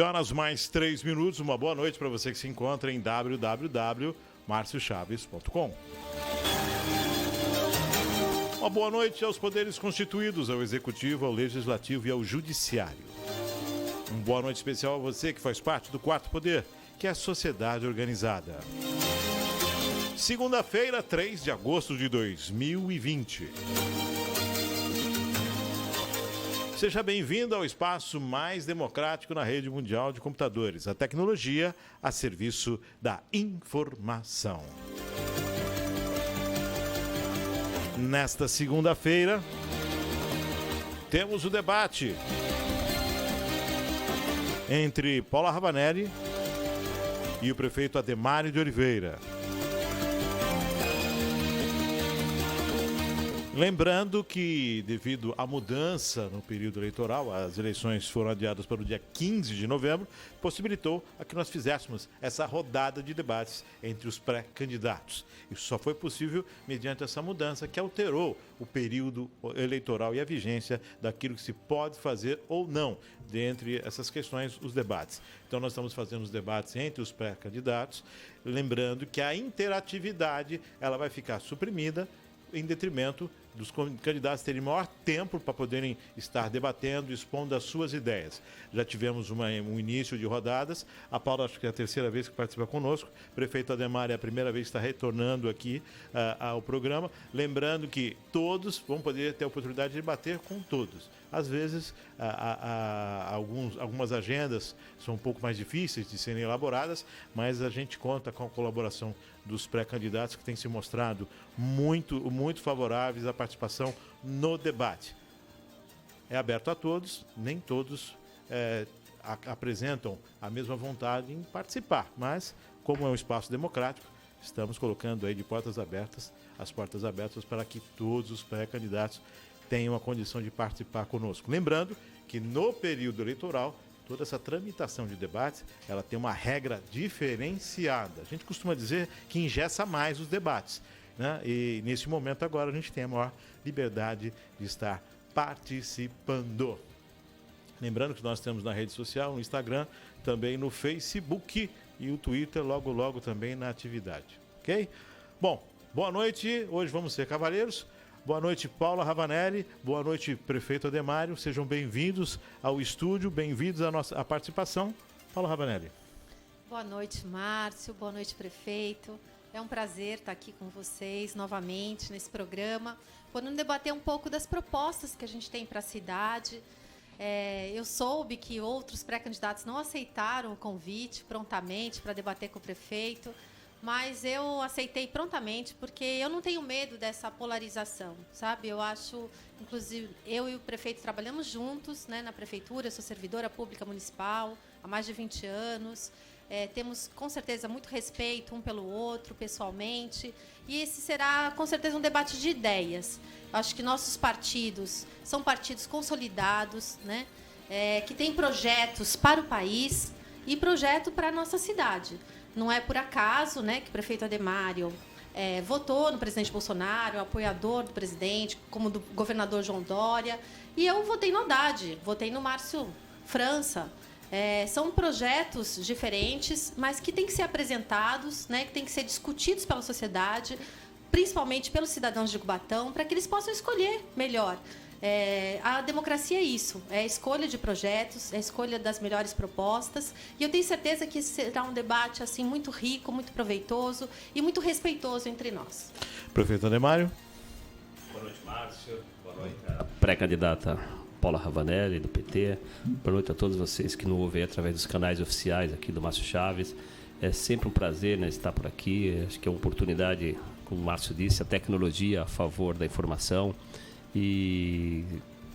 Horas mais 3 minutos. Uma boa noite para você que se encontra em www.marciochaves.com. Uma boa noite aos poderes constituídos, ao Executivo, ao Legislativo e ao Judiciário. Uma boa noite especial a você que faz parte do quarto poder, que é a sociedade organizada. Segunda-feira, 3 de agosto de 2020. Seja bem-vindo ao espaço mais democrático na rede mundial de computadores. A tecnologia a serviço da informação. Nesta segunda-feira, temos o debate entre Paula Ravanelli e o prefeito Ademário de Oliveira. Lembrando que, devido à mudança no período eleitoral, as eleições foram adiadas para o dia 15 de novembro, possibilitou a que nós fizéssemos essa rodada de debates entre os pré-candidatos. Isso só foi possível mediante essa mudança que alterou o período eleitoral e a vigência daquilo que se pode fazer ou não, dentre essas questões, os debates. Então, nós estamos fazendo os debates entre os pré-candidatos, lembrando que a interatividade ela vai ficar suprimida em detrimento dos candidatos terem maior tempo para poderem estar debatendo, expondo as suas ideias. Já tivemos um início de rodadas. A Paula, acho que é a terceira vez que participa conosco. O prefeito Ademário é a primeira vez que está retornando aqui ao programa. Lembrando que todos vão poder ter a oportunidade de debater com todos. Às vezes, algumas agendas são um pouco mais difíceis de serem elaboradas, mas a gente conta com a colaboração dos pré-candidatos que têm se mostrado muito favoráveis à participação no debate. É aberto a todos, nem todos apresentam a mesma vontade em participar, mas, como é um espaço democrático, estamos colocando aí de portas abertas, as portas abertas para que todos os pré-candidatos tenham a condição de participar conosco. Lembrando que no período eleitoral, toda essa tramitação de debates, ela tem uma regra diferenciada. A gente costuma dizer que engessa mais os debates, né? E nesse momento agora a gente tem a maior liberdade de estar participando. Lembrando que nós temos na rede social, no Instagram, também no Facebook e o Twitter logo também na atividade, ok? Bom, boa noite, hoje vamos ser cavalheiros. Boa noite, Paula Ravanelli. Boa noite, prefeito Ademário. Sejam bem-vindos ao estúdio, bem-vindos à participação. Paula Ravanelli. Boa noite, Márcio. Boa noite, prefeito. É um prazer estar aqui com vocês novamente nesse programa, podendo debater um pouco das propostas que a gente tem para a cidade. Eu soube que outros pré-candidatos não aceitaram o convite prontamente para debater com o prefeito, mas eu aceitei prontamente porque eu não tenho medo dessa polarização, sabe? Eu acho, inclusive, eu e o prefeito trabalhamos juntos, né, na prefeitura, eu sou servidora pública municipal há mais de 20 anos, temos com certeza muito respeito um pelo outro, pessoalmente, e esse será com certeza um debate de ideias. Eu acho que nossos partidos são partidos consolidados, né, que têm projetos para o país e projeto para a nossa cidade. Não é por acaso, né, que o prefeito Ademário votou no presidente Bolsonaro, apoiador do presidente, como do governador João Dória. E eu votei no Haddad, votei no Márcio França. São projetos diferentes, mas que têm que ser apresentados, né, que têm que ser discutidos pela sociedade, principalmente pelos cidadãos de Cubatão, para que eles possam escolher melhor. A democracia é isso, é a escolha de projetos, é a escolha das melhores propostas, e eu tenho certeza que será um debate assim, muito rico, muito proveitoso e muito respeitoso entre nós. Prefeito Ademário. Boa noite, Márcio. Boa noite, a pré-candidata Paula Ravanelli, do PT. Boa noite a todos vocês que nos ouvem através dos canais oficiais aqui do Márcio Chaves. É sempre um prazer, né, estar por aqui. Acho que é uma oportunidade, como o Márcio disse, a tecnologia a favor da informação. E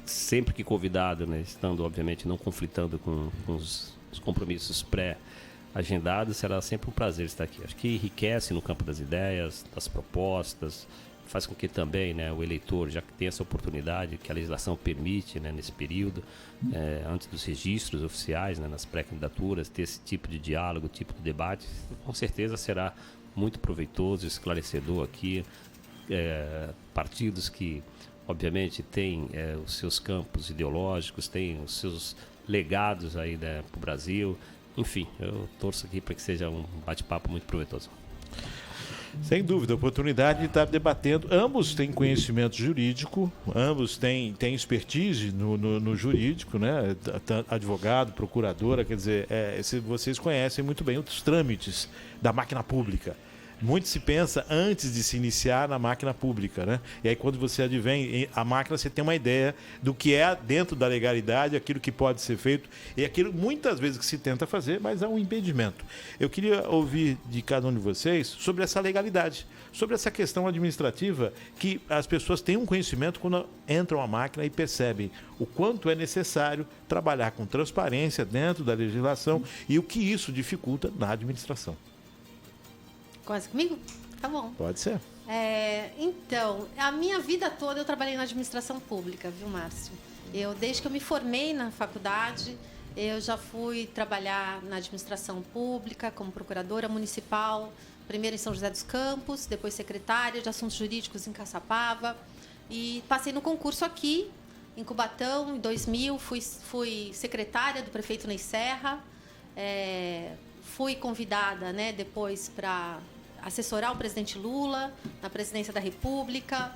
sempre que convidado, né, estando obviamente não conflitando com os compromissos pré-agendados, será sempre um prazer estar aqui. Acho que enriquece no campo das ideias, das propostas, faz com que também, né, o eleitor, já que tem essa oportunidade que a legislação permite, né, nesse período, antes dos registros oficiais, né, nas pré-candidaturas, ter esse tipo de diálogo, tipo de debate, com certeza será muito proveitoso, esclarecedor aqui. Partidos que, obviamente, têm os seus campos ideológicos, têm os seus legados aí, né, para o Brasil. Enfim, eu torço aqui para que seja um bate-papo muito proveitoso. Sem dúvida, a oportunidade de estar debatendo. Ambos têm conhecimento jurídico, ambos têm expertise no jurídico, né? Advogado, procuradora, quer dizer, vocês conhecem muito bem os trâmites da máquina pública. Muito se pensa antes de se iniciar na máquina pública, né? E aí quando você advém a máquina, você tem uma ideia do que é dentro da legalidade, aquilo que pode ser feito e aquilo muitas vezes que se tenta fazer, mas há um impedimento. Eu queria ouvir de cada um de vocês sobre essa legalidade, sobre essa questão administrativa, que as pessoas têm um conhecimento quando entram à máquina e percebem o quanto é necessário trabalhar com transparência dentro da legislação e o que isso dificulta na administração. Começa comigo? Tá bom. Pode ser. Então, a minha vida toda eu trabalhei na administração pública, viu, Márcio? Desde que eu me formei na faculdade, eu já fui trabalhar na administração pública como procuradora municipal, primeiro em São José dos Campos, depois secretária de Assuntos Jurídicos em Caçapava. E passei no concurso aqui, em Cubatão, em 2000, fui secretária do prefeito Ney Serra. Fui convidada, né, depois para assessorar o presidente Lula na presidência da República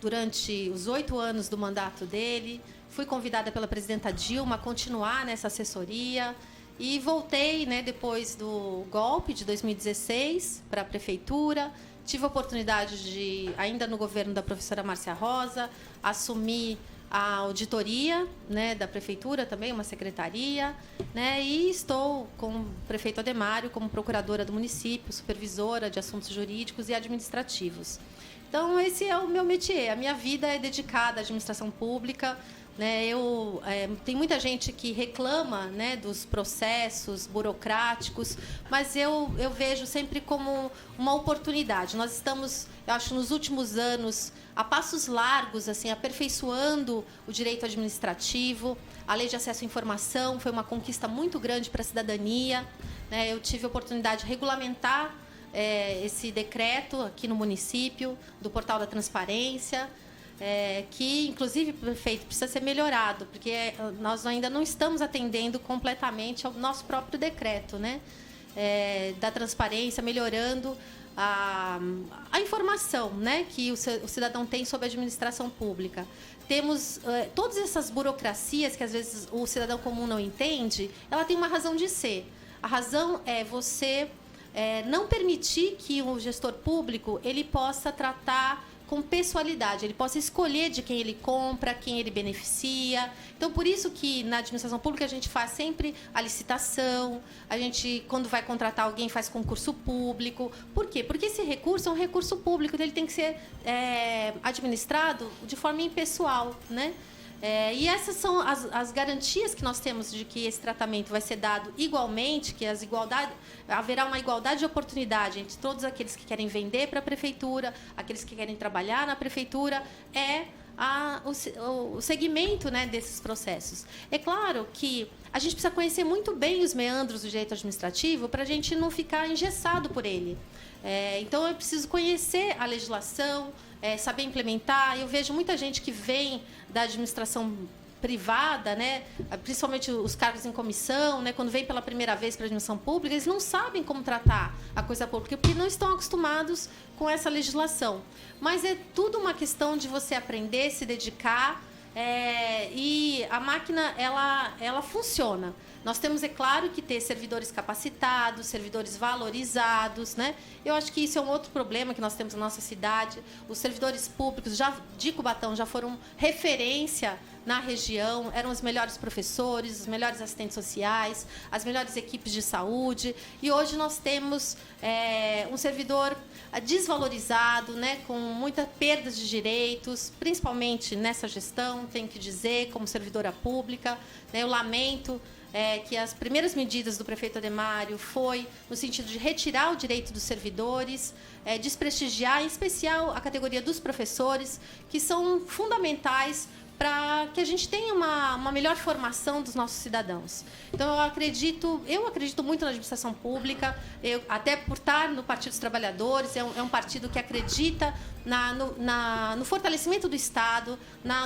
durante os 8 anos do mandato dele. Fui convidada pela presidenta Dilma a continuar nessa assessoria e voltei, né, depois do golpe de 2016 para a prefeitura. Tive a oportunidade de, ainda no governo da professora Márcia Rosa, assumir a auditoria, né, da prefeitura também, uma secretaria, né, e estou com o prefeito Ademário como procuradora do município, supervisora de assuntos jurídicos e administrativos. Então, esse é o meu métier. A minha vida é dedicada à administração pública, né. Tem muita gente que reclama, né, dos processos burocráticos, mas eu vejo sempre como uma oportunidade. Nós estamos, eu acho, nos últimos anos, a passos largos, assim, aperfeiçoando o direito administrativo. A Lei de Acesso à Informação foi uma conquista muito grande para a cidadania, né? Eu tive a oportunidade de regulamentar esse decreto aqui no município, do Portal da Transparência, que, inclusive, prefeito, precisa ser melhorado, porque nós ainda não estamos atendendo completamente ao nosso próprio decreto, né? Da transparência, melhorando a informação, né, que o cidadão tem sobre a administração pública. Temos todas essas burocracias que às vezes o cidadão comum não entende, ela tem uma razão de ser. A razão é você não permitir que o gestor público ele possa tratar com pessoalidade, ele possa escolher de quem ele compra, quem ele beneficia. Então, por isso que na administração pública a gente faz sempre a licitação, a gente, quando vai contratar alguém, faz concurso público. Por quê? Porque esse recurso é um recurso público, então ele tem que ser administrado de forma impessoal, né? E essas são as garantias que nós temos de que esse tratamento vai ser dado igualmente, que haverá uma igualdade de oportunidade entre todos aqueles que querem vender para a prefeitura, aqueles que querem trabalhar na prefeitura, o segmento, né, desses processos. É claro que a gente precisa conhecer muito bem os meandros do direito administrativo para a gente não ficar engessado por ele. Então, eu preciso conhecer a legislação, saber implementar. Eu vejo muita gente que vem da administração privada, né, principalmente os cargos em comissão, né, quando vem pela primeira vez para a administração pública, eles não sabem como tratar a coisa pública, porque não estão acostumados com essa legislação. Mas é tudo uma questão de você aprender, se dedicar, e a máquina ela funciona. Nós temos, é claro, que ter servidores capacitados, servidores valorizados, né? Eu acho que isso é um outro problema que nós temos na nossa cidade. Os servidores públicos de Cubatão já foram referência na região, eram os melhores professores, os melhores assistentes sociais, as melhores equipes de saúde. E hoje nós temos um servidor desvalorizado, né, com muitas perdas de direitos, principalmente nessa gestão, tenho que dizer, como servidora pública. Né, eu lamento que as primeiras medidas do prefeito Ademário foi no sentido de retirar o direito dos servidores, desprestigiar, em especial, a categoria dos professores, que são fundamentais para que a gente tenha uma melhor formação dos nossos cidadãos. Então, eu acredito muito na administração pública, até por estar no Partido dos Trabalhadores, é um partido que acredita no fortalecimento do Estado,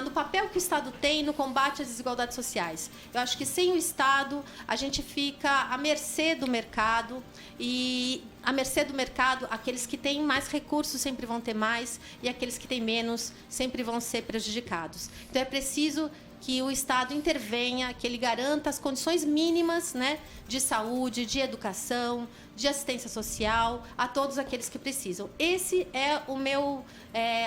no papel que o Estado tem no combate às desigualdades sociais. Eu acho que sem o Estado, a gente fica à mercê do mercado, e à mercê do mercado, aqueles que têm mais recursos sempre vão ter mais, e aqueles que têm menos sempre vão ser prejudicados. Então, é preciso que o Estado intervenha, que ele garanta as condições mínimas, né, de saúde, de educação, de assistência social a todos aqueles que precisam. Esse é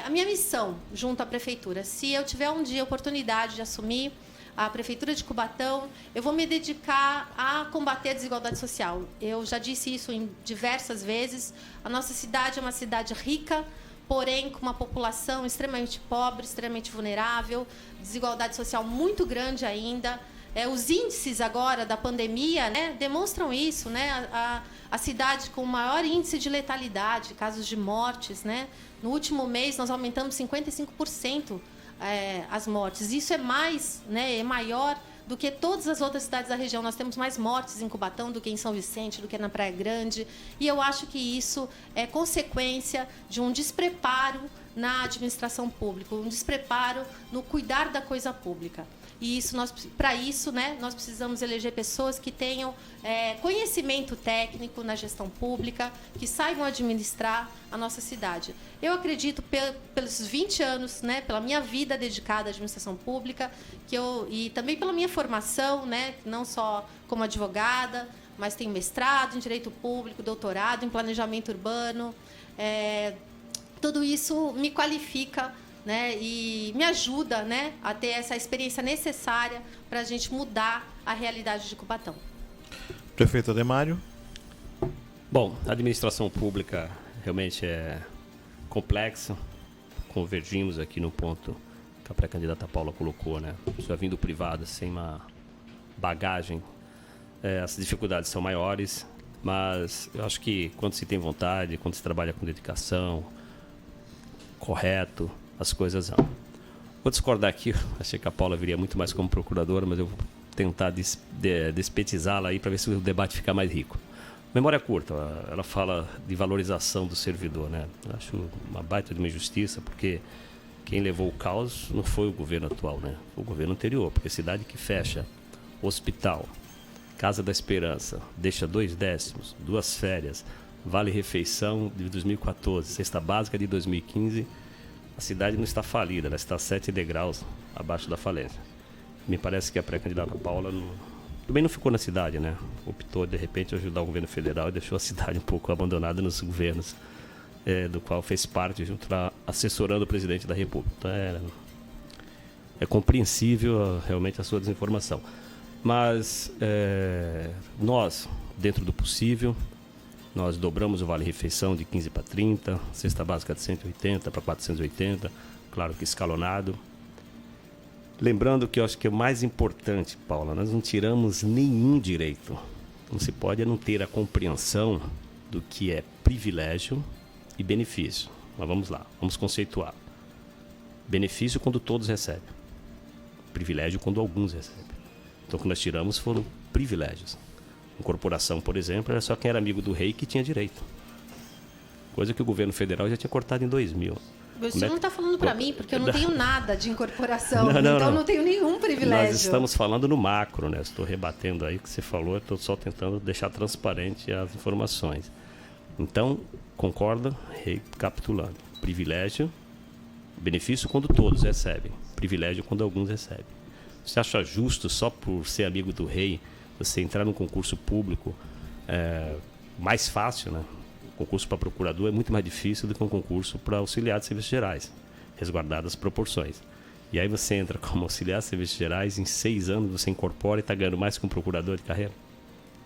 a minha missão junto à Prefeitura. Se eu tiver um dia a oportunidade de assumir a Prefeitura de Cubatão, eu vou me dedicar a combater a desigualdade social. Eu já disse isso em diversas vezes. A nossa cidade é uma cidade rica, porém com uma população extremamente pobre, extremamente vulnerável, desigualdade social muito grande ainda. Os índices agora da pandemia, né, demonstram isso, né? A cidade com o maior índice de letalidade, casos de mortes, né? No último mês, nós aumentamos 55% as mortes. Isso é mais, né, é maior do que todas as outras cidades da região. Nós temos mais mortes em Cubatão do que em São Vicente, do que na Praia Grande. E eu acho que isso é consequência de um despreparo na administração pública, um despreparo no cuidar da coisa pública. E para isso, né, nós precisamos eleger pessoas que tenham conhecimento técnico na gestão pública, que saibam administrar a nossa cidade. Eu acredito, pelos 20 anos, né, pela minha vida dedicada à administração pública, e também pela minha formação, né, não só como advogada, mas tenho mestrado em Direito Público, doutorado em Planejamento Urbano. Tudo isso me qualifica, né, e me ajuda, né, a ter essa experiência necessária para a gente mudar a realidade de Cubatão. Prefeito Ademário. Bom, a administração pública realmente é complexa. Convergimos aqui no ponto que a pré-candidata Paula colocou, né? Já vindo privada, sem uma bagagem, as dificuldades são maiores, mas eu acho que quando se tem vontade, quando se trabalha com dedicação, correto, as coisas vão. Vou discordar aqui, achei que a Paula viria muito mais como procuradora, mas eu vou tentar despetizá-la aí para ver se o debate fica mais rico. Memória curta, ela fala de valorização do servidor, né? Eu acho uma baita de uma injustiça, porque quem levou o caos não foi o governo atual, né? Foi o governo anterior, porque cidade que fecha hospital, Casa da Esperança, deixa 2 décimos, 2 férias, Vale Refeição de 2014, Cesta Básica de 2015, a cidade não está falida, ela está 7 degraus abaixo da falência. Me parece que a pré-candidata Paula também não ficou na cidade, né? Optou, de repente, ajudar o governo federal e deixou a cidade um pouco abandonada nos governos, do qual fez parte, junto lá, assessorando o presidente da República. Então, é compreensível realmente a sua desinformação. Mas nós, dentro do possível, nós dobramos o Vale Refeição de 15 para 30, Cesta Básica de 180 para 480, claro que escalonado. Lembrando que eu acho que é o mais importante, Paula, nós não tiramos nenhum direito. Não se pode não ter a compreensão do que é privilégio e benefício. Mas vamos lá, vamos conceituar. Benefício quando todos recebem. Privilégio quando alguns recebem. Então o que nós tiramos foram privilégios. Incorporação, por exemplo, era só quem era amigo do rei que tinha direito. Coisa que o governo federal já tinha cortado em 2000. Você não está falando para mim, porque eu não tenho nada de incorporação, então eu não tenho nenhum privilégio. Nós estamos falando no macro, né? Estou rebatendo aí o que você falou, estou só tentando deixar transparente as informações. Então, concorda? Recapitulando. Privilégio, benefício quando todos recebem. Privilégio quando alguns recebem. Você acha justo, só por ser amigo do rei, você entrar num concurso público mais fácil, né? O concurso para procurador é muito mais difícil do que um concurso para auxiliar de serviços gerais, resguardadas as proporções. E aí você entra como auxiliar de serviços gerais, em 6 anos você incorpora e está ganhando mais que um procurador de carreira.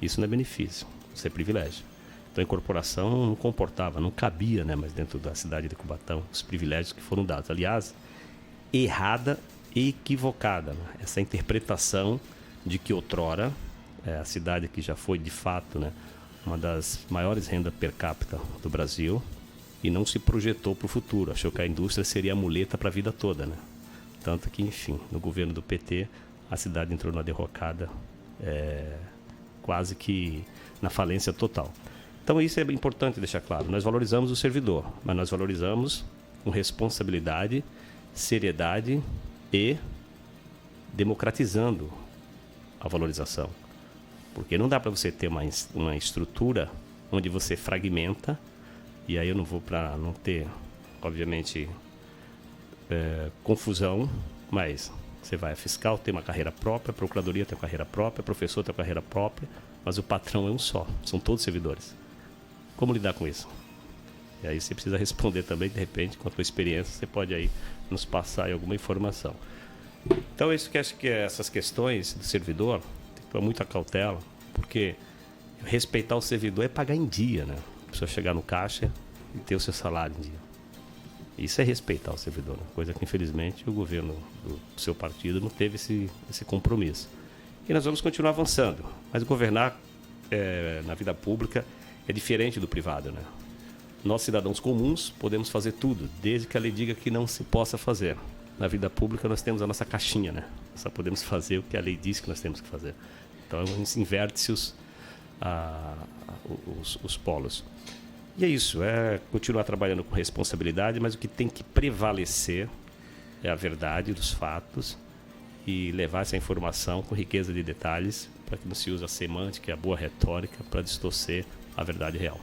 Isso não é benefício, isso é privilégio. Então a incorporação não comportava, não cabia, né, mas dentro da cidade de Cubatão, os privilégios que foram dados. Aliás, errada e equivocada, né? Essa interpretação de que outrora, a cidade que já foi de fato, né, uma das maiores rendas per capita do Brasil, e não se projetou para o futuro, achou que a indústria seria a muleta para a vida toda, né? Tanto que, enfim, no governo do PT, a cidade entrou na derrocada, quase que na falência total. Então isso é importante deixar claro. Nós valorizamos o servidor, mas nós valorizamos com responsabilidade, seriedade e democratizando a valorização. Porque não dá para você ter uma estrutura onde você fragmenta, e aí eu não vou para não ter, obviamente, confusão, mas você vai a fiscal, tem uma carreira própria, a procuradoria tem uma carreira própria, o professor tem uma carreira própria, mas o patrão é um só, são todos servidores. Como lidar com isso? E aí você precisa responder também, de repente, com a tua experiência, você pode aí nos passar aí alguma informação. Então, isso que acho que essas questões do servidor, tem que ter muita cautela, porque respeitar o servidor é pagar em dia, né? A pessoa chegar no caixa e ter o seu salário em dia. Isso é respeitar o servidor, né? Coisa que, infelizmente, o governo do seu partido não teve esse compromisso. E nós vamos continuar avançando, mas governar na vida pública é diferente do privado, né? Nós, cidadãos comuns, podemos fazer tudo, desde que a lei diga que não se possa fazer. Na vida pública, nós temos a nossa caixinha, né? Só podemos fazer o que a lei diz que nós temos que fazer. Então, inverte-se os polos. E é isso, continuar trabalhando com responsabilidade, mas o que tem que prevalecer é a verdade dos fatos e levar essa informação com riqueza de detalhes para que não se use a semântica e a boa retórica para distorcer a verdade real.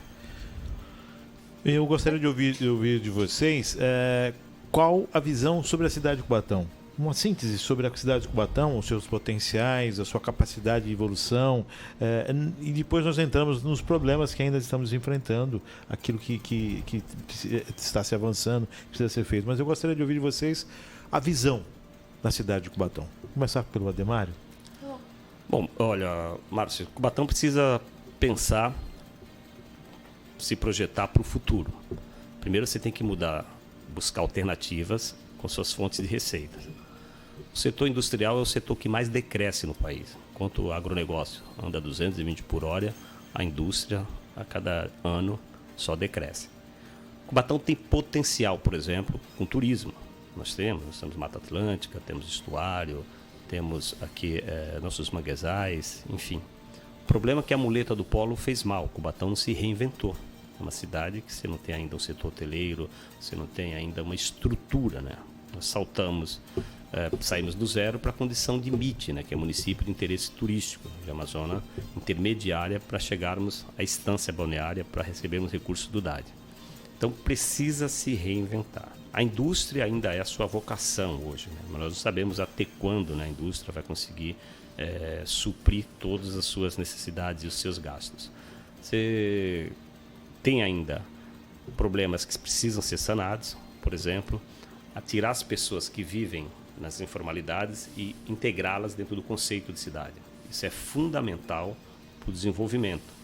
Eu gostaria de ouvir de vocês qual a visão sobre a cidade de Cubatão. Uma síntese sobre a cidade de Cubatão, os seus potenciais, a sua capacidade de evolução, e depois nós entramos nos problemas que ainda estamos enfrentando, aquilo que está se avançando, que precisa ser feito. Mas eu gostaria de ouvir de vocês a visão da cidade de Cubatão. Vou começar pelo Ademário. Bom, olha, Márcio, Cubatão precisa pensar, se projetar para o futuro. Primeiro você tem que buscar alternativas com suas fontes de receitas. O setor industrial é o setor que mais decresce no país. Enquanto o agronegócio anda 220 por hora, a indústria, a cada ano, só decresce. Cubatão tem potencial, por exemplo, com turismo. Nós temos Mata Atlântica, temos estuário, temos aqui nossos manguezais, enfim. O problema é que a muleta do polo fez mal. Cubatão não se reinventou. É uma cidade que você não tem ainda um setor hoteleiro, você não tem ainda uma estrutura, né? Nós saímos do zero para a condição de MIT, né? Que é município de interesse turístico, de uma zona intermediária para chegarmos à estância balneária para recebermos recursos do DAD. Então precisa se reinventar. A indústria ainda é a sua vocação hoje, né? Mas nós não sabemos até quando, né, a indústria vai conseguir suprir todas as suas necessidades e os seus gastos. Você tem ainda problemas que precisam ser sanados, por exemplo, tirar as pessoas que vivem nas informalidades e integrá-las dentro do conceito de cidade. Isso é fundamental para o desenvolvimento.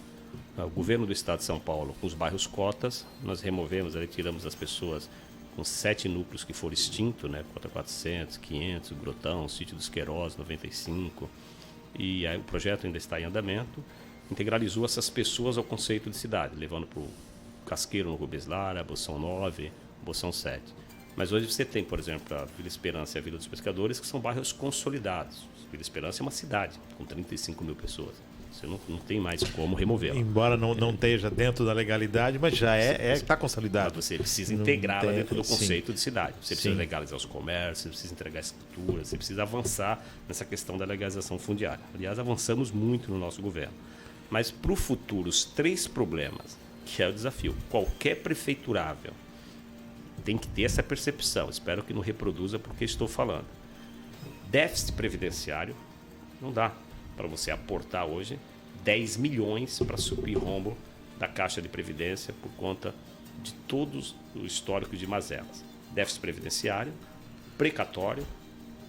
O governo do estado de São Paulo, com os bairros cotas, nós tiramos as pessoas com 7 núcleos que foram extintos, né? Cota 400, 500, Grotão, Sítio dos Queiroz, 95, e aí o projeto ainda está em andamento, integralizou essas pessoas ao conceito de cidade, levando para o Casqueiro no Rubens Lara, Boção 9, Boção 7. Mas hoje você tem, por exemplo, a Vila Esperança e a Vila dos Pescadores, que são bairros consolidados. Vila Esperança é uma cidade com 35 mil pessoas. Você não tem mais como removê-la. Embora não esteja dentro da legalidade, mas já está consolidado. Mas você precisa integrá-la dentro do conceito de cidade. Você precisa legalizar os comércios, você precisa entregar escritura, você precisa avançar nessa questão da legalização fundiária. Aliás, avançamos muito no nosso governo. Mas para o futuro, os 3 problemas, que é o desafio, qualquer prefeiturável tem que ter essa percepção. Espero que não reproduza porque estou falando. Déficit previdenciário, não dá para você aportar hoje 10 milhões para suprir rombo da Caixa de Previdência por conta de todos o histórico de mazelas. Déficit previdenciário, precatório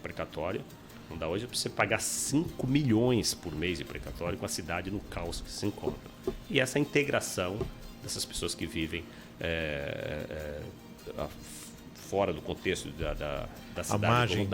precatório. Não dá hoje para você pagar 5 milhões por mês de precatório com a cidade no caos que se encontra. E essa integração dessas pessoas que vivem fora do contexto da cidade,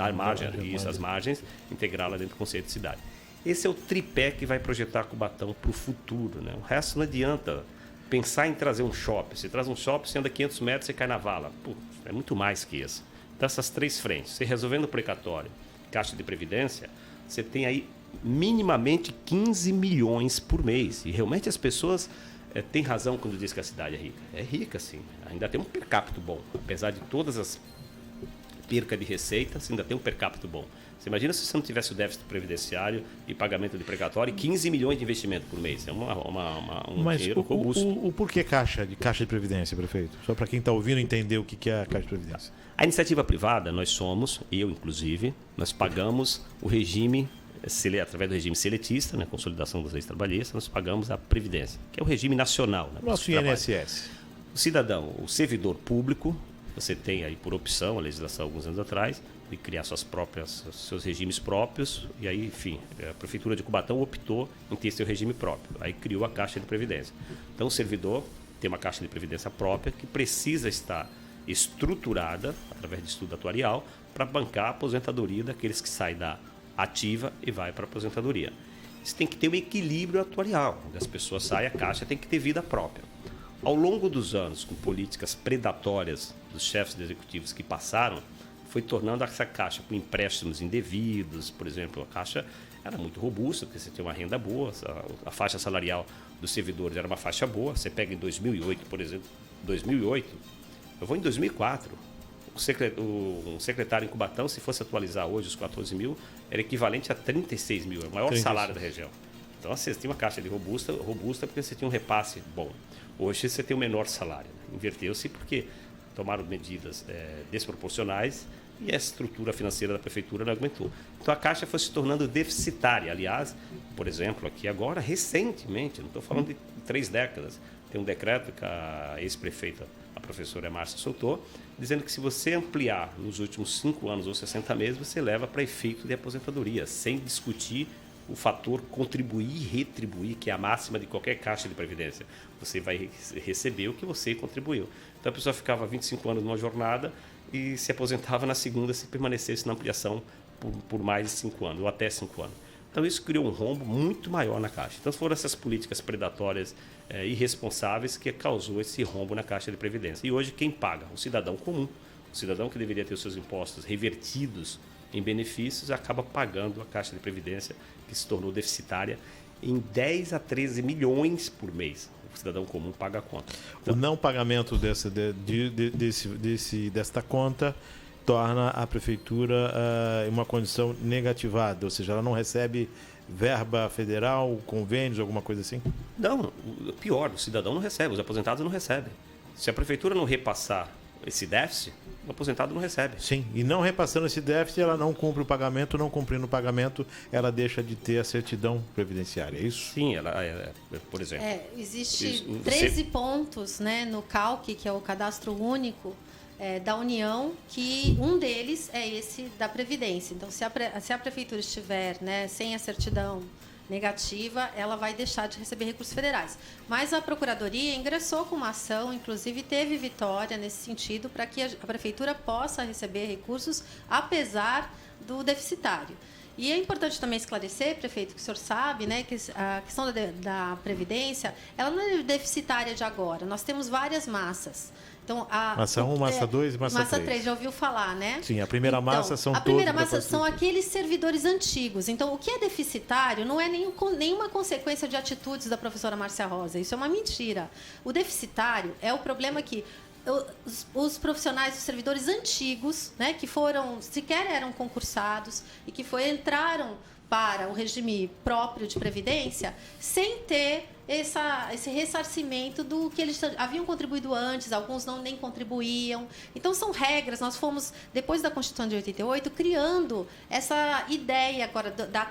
as margens, integrá-la dentro do conceito de cidade. Esse é o tripé que vai projetar Cubatão para o futuro, né? O resto não adianta pensar em trazer um shopping. Você traz um shopping, você anda 500 metros, você cai na vala. Pô, é muito mais que isso. Então, essas 3 frentes, você resolvendo o precatório, Caixa de Previdência, você tem aí minimamente 15 milhões por mês. E realmente as pessoas têm razão quando diz que a cidade é rica. É rica, sim. Ainda tem um per capita bom. Apesar de todas as percas de receita, você ainda tem um per capita bom. Você imagina se você não tivesse o déficit previdenciário e pagamento de precatório e 15 milhões de investimento por mês. É um dinheiro robusto. O porquê Caixa de Previdência, prefeito? Só para quem está ouvindo entender o que é a Caixa de Previdência. A iniciativa privada, nós somos, eu inclusive, nós pagamos o regime, através do regime seletista, né, consolidação das leis trabalhistas, nós pagamos a Previdência, que é o regime nacional. Né, nosso INSS. O cidadão, o servidor público, você tem aí por opção, a legislação alguns anos atrás, de criar seus regimes próprios, e aí, enfim, a Prefeitura de Cubatão optou em ter seu regime próprio, aí criou a Caixa de Previdência. Então o servidor tem uma Caixa de Previdência própria que precisa estar estruturada, através de estudo atuarial, para bancar a aposentadoria daqueles que saem da ativa e vai para a aposentadoria. Isso tem que ter um equilíbrio atuarial, onde as pessoas saem, a Caixa tem que ter vida própria. Ao longo dos anos, com políticas predatórias dos chefes de executivos que passaram, foi tornando essa Caixa com empréstimos indevidos. Por exemplo, a Caixa era muito robusta, porque você tinha uma renda boa, a faixa salarial dos servidores era uma faixa boa. Você pega em 2008, por exemplo, 2008, eu vou em 2004, um secretário em Cubatão, se fosse atualizar hoje os 14 mil, era equivalente a 36 mil, é o maior salário da região. Então, você tinha uma Caixa de robusta porque você tinha um repasse bom. Hoje você tem o menor salário. Né? Inverteu-se porque tomaram medidas desproporcionais e a estrutura financeira da prefeitura não aguentou. Então a Caixa foi se tornando deficitária. Aliás, por exemplo, aqui agora, recentemente, não estou falando de 3 décadas, tem um decreto que a ex-prefeita, a professora Márcia, soltou, dizendo que se você ampliar nos últimos 5 anos ou 60 meses, você leva para efeito de aposentadoria, sem discutir o fator contribuir e retribuir, que é a máxima de qualquer Caixa de Previdência. Você vai receber o que você contribuiu. Então a pessoa ficava 25 anos numa jornada e se aposentava na segunda se permanecesse na ampliação por mais de 5 anos, ou até 5 anos. Então isso criou um rombo muito maior na Caixa. Então foram essas políticas predatórias irresponsáveis que causou esse rombo na Caixa de Previdência. E hoje quem paga? O cidadão comum. O cidadão que deveria ter os seus impostos revertidos em benefícios acaba pagando a Caixa de Previdência, que se tornou deficitária em 10 a 13 milhões por mês. O cidadão comum paga a conta. Então, o não pagamento desta conta torna a prefeitura uma condição negativada, ou seja, ela não recebe verba federal, convênios, alguma coisa assim? Não, pior, o cidadão não recebe, os aposentados não recebem. Se a prefeitura não repassar esse déficit, o aposentado não recebe. Sim, e não repassando esse déficit, ela não cumpre o pagamento, não cumprindo o pagamento, ela deixa de ter a certidão previdenciária, é isso? Sim, ela por exemplo. Existe 13 pontos, né, no CALC, que é o Cadastro Único da União, que um deles é esse da Previdência. Então, se a prefeitura estiver, né, sem a certidão negativa, ela vai deixar de receber recursos federais. Mas a Procuradoria ingressou com uma ação, inclusive teve vitória nesse sentido, para que a prefeitura possa receber recursos, apesar do deficitário. E é importante também esclarecer, prefeito, que o senhor sabe, né, que a questão da Previdência, ela não é deficitária de agora. Nós temos várias massas. Então, massa 1, massa 2 e massa 3. Massa 3, já ouviu falar, né? Sim, a primeira massa são todos. A primeira massa são aqueles servidores antigos. Então, o que é deficitário não é nenhuma consequência de atitudes da professora Márcia Rosa. Isso é uma mentira. O deficitário é o problema que os profissionais, os servidores antigos, né, que sequer eram concursados e que entraram para o regime próprio de previdência sem ter esse ressarcimento do que eles haviam contribuído antes, alguns nem contribuíam. Então, são regras. Nós fomos, depois da Constituição de 88, criando essa ideia agora da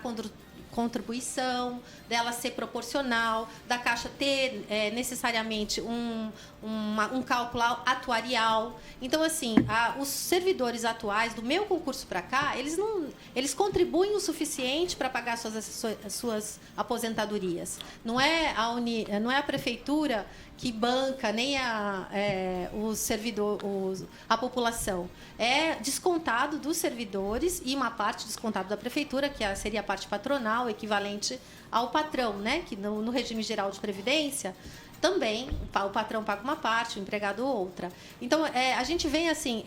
contribuição, dela ser proporcional, da Caixa ter necessariamente um cálculo atuarial. Então, assim, os servidores atuais do meu concurso para cá, eles contribuem o suficiente para pagar suas aposentadorias. Não é a prefeitura que banca, nem a população. É descontado dos servidores e uma parte descontado da prefeitura, que seria a parte patronal, equivalente ao patrão, né? Que no regime geral de previdência, também o patrão paga uma parte, o empregado outra. Então, a gente vem assim,